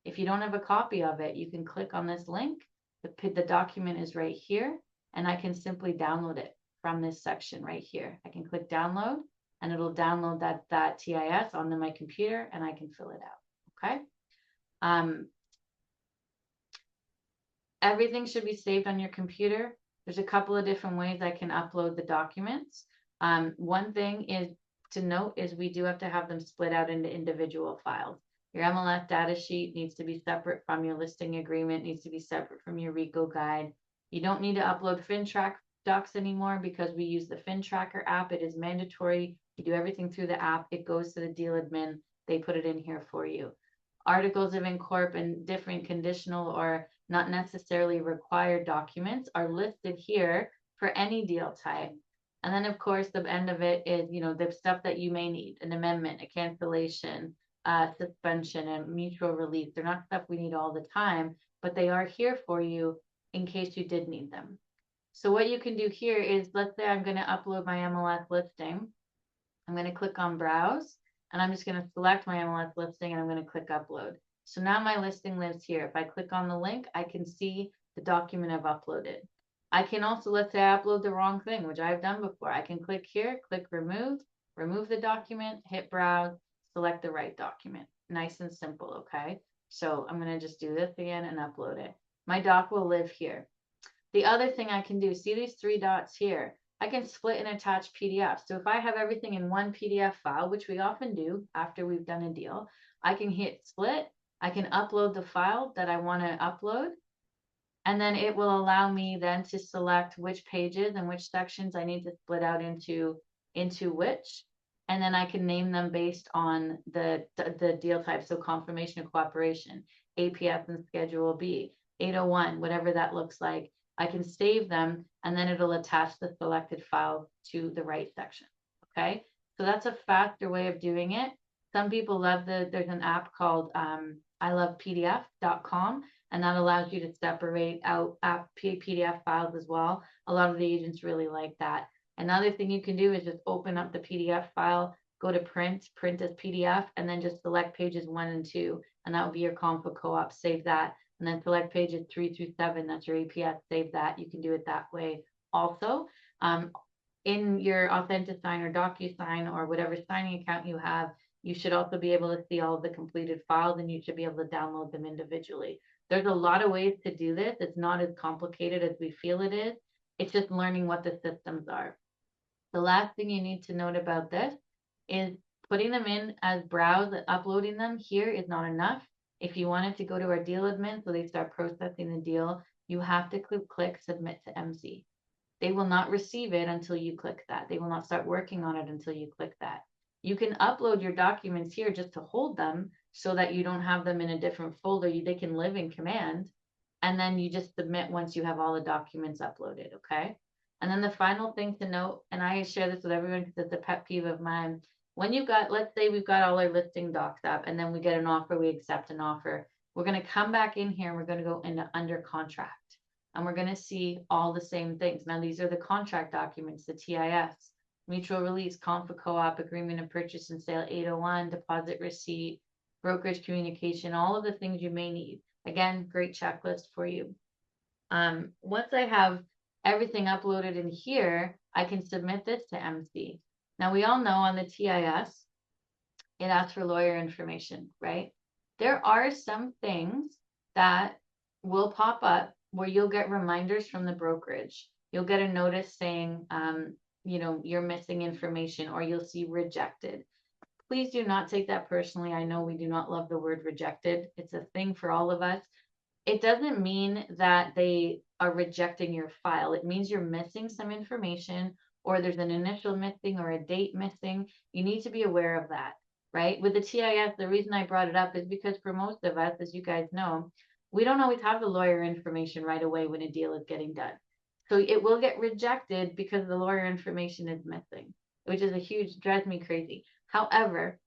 If you don't have a copy of it, you can click on this link. The document is right here, and I can simply download it from this section right here. I can click download, and it'll download that TIS onto my computer, and I can fill it out, okay? Everything should be saved on your computer. There's a couple of different ways I can upload the documents. One thing is to note is we do have to have them split out into individual files. Your MLS data sheet needs to be separate from your listing agreement, needs to be separate from your RICO guide. You don't need to upload FinTrack docs anymore because we use the FinTracker app. It is mandatory. You do everything through the app. It goes to the deal admin. They put it in here for you. Articles of incorp and different conditional or not necessarily required documents are listed here for any deal type. And then of course, the end of it is, the stuff that you may need, an amendment, a cancellation, suspension, and mutual release. They're not stuff we need all the time, but they are here for you in case you did need them. So what you can do here is, let's say I'm going to upload my MLS listing. I'm going to click on browse, and I'm just going to select my MLS listing, and I'm going to click upload. So now my listing lives here. If I click on the link, I can see the document I've uploaded. I can also, let's say I upload the wrong thing, which I've done before. I can click here, click remove the document, hit browse, select the right document. Nice and simple, okay? So I'm going to just do this again and upload it. My doc will live here. The other thing I can do, see these three dots here? I can split and attach PDF. So if I have everything in one PDF file, which we often do after we've done a deal, I can hit split. I can upload the file that I want to upload, and then it will allow me then to select which pages and which sections I need to split out into which. and then I can name them based on the deal type. So confirmation of cooperation, APF and Schedule B, 801, whatever that looks like. I can save them, and then it'll attach the selected file to the right section. Okay, so that's a faster way of doing it. Some people love there's an app called ilovepdf.com, and that allows you to separate out PDF files as well. A lot of the agents really like that. Another thing you can do is just open up the PDF file, go to print as PDF, and then just select pages 1 and 2, and that will be your Confo Co-op. Save that, and then select pages 3 through 7. That's your APS. Save that. You can do it that way also. In your AuthentiSign or DocuSign or whatever signing account you have, you should also be able to see all of the completed files, and you should be able to download them individually. There's a lot of ways to do this. It's not as complicated as we feel it is. It's just learning what the systems are. The last thing you need to note about this is putting them in as browse, uploading them here is not enough. If you wanted to go to our deal admin so they start processing the deal, you have to click submit to MC. They will not receive it until you click that. They will not start working on it until you click that. You can upload your documents here just to hold them so that you don't have them in a different folder. They can live in command, and then you just submit once you have all the documents uploaded, okay? And then the final thing to note, and I share this with everyone because it's a pet peeve of mine. When you've got, let's say we've got all our listing docs up, and then we get an offer, we accept an offer. We're going to come back in here and we're going to go into under contract, and we're going to see all the same things. Now, these are the contract documents, the TIS, mutual release, Confo Co-op, agreement of purchase and sale, 801, deposit receipt, brokerage communication, all of the things you may need. Again, great checklist for you. Once I have everything uploaded in here, I can submit this to MC. Now, we all know on the TIS, it asks for lawyer information, right? There are some things that will pop up where you'll get reminders from the brokerage. You'll get a notice saying, you're missing information, or you'll see rejected. Please do not take that personally. I know we do not love the word rejected. It's a thing for all of us. It doesn't mean that they are rejecting your file. It means you're missing some information, or there's an initial missing or a date missing. You need to be aware of that, right? With the TIS, the reason I brought it up is because for most of us, as you guys know, we don't always have the lawyer information right away when a deal is getting done. So it will get rejected because the lawyer information is missing, which is a huge, drives me crazy. However,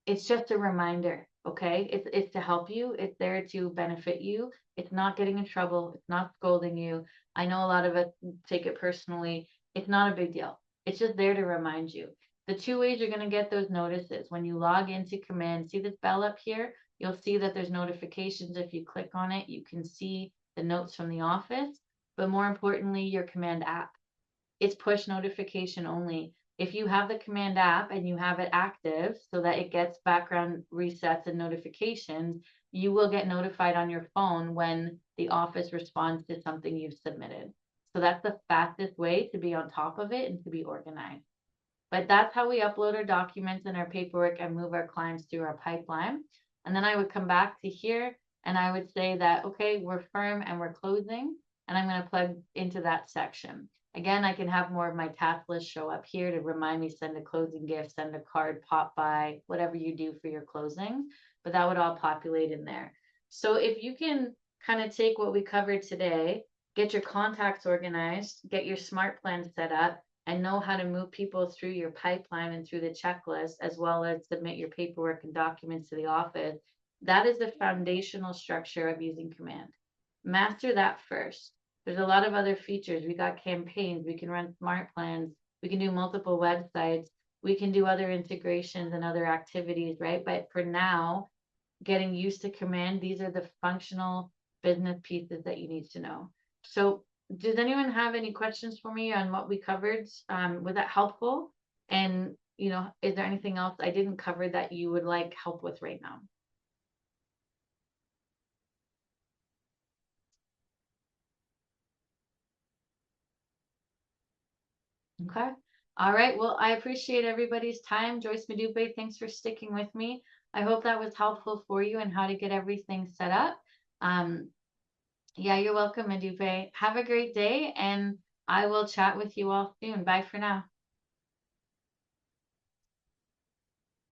it's just a reminder, okay? It's to help you. It's there to benefit you. It's not getting in trouble. It's not scolding you. I know a lot of us take it personally. It's not a big deal. It's just there to remind you. The 2 ways you're going to get those notices, when you log into command, see this bell up here? You'll see that there's notifications. If you click on it, you can see the notes from the office, but more importantly, your command app. It's push notification only. If you have the command app and you have it active so that it gets background resets and notifications, you will get notified on your phone when the office responds to something you've submitted. So that's the fastest way to be on top of it and to be organized. But that's how we upload our documents and our paperwork and move our clients through our pipeline. And then I would come back to here and I would say that, okay, we're firm and we're closing, and I'm going to plug into that section. Again, I can have more of my task list show up here to remind me, send a closing gift, send a card, pop by, whatever you do for your closings, but that would all populate in there. So if you can kind of take what we covered today, get your contacts organized, get your smart plan set up, and know how to move people through your pipeline and through the checklist, as well as submit your paperwork and documents to the office, that is the foundational structure of using command. Master that first. There's a lot of other features. We got campaigns. We can run smart plans. We can do multiple websites. We can do other integrations and other activities, right? But for now, getting used to command, these are the functional business pieces that you need to know. So does anyone have any questions for me on what we covered? Was that helpful? And, is there anything else I didn't cover that you would like help with right now? Okay. All right. Well, I appreciate everybody's time. Joyce Madupe, thanks for sticking with me. I hope that was helpful for you and how to get everything set up. Yeah, you're welcome, Madupe. Have a great day, and I will chat with you all soon. Bye for now.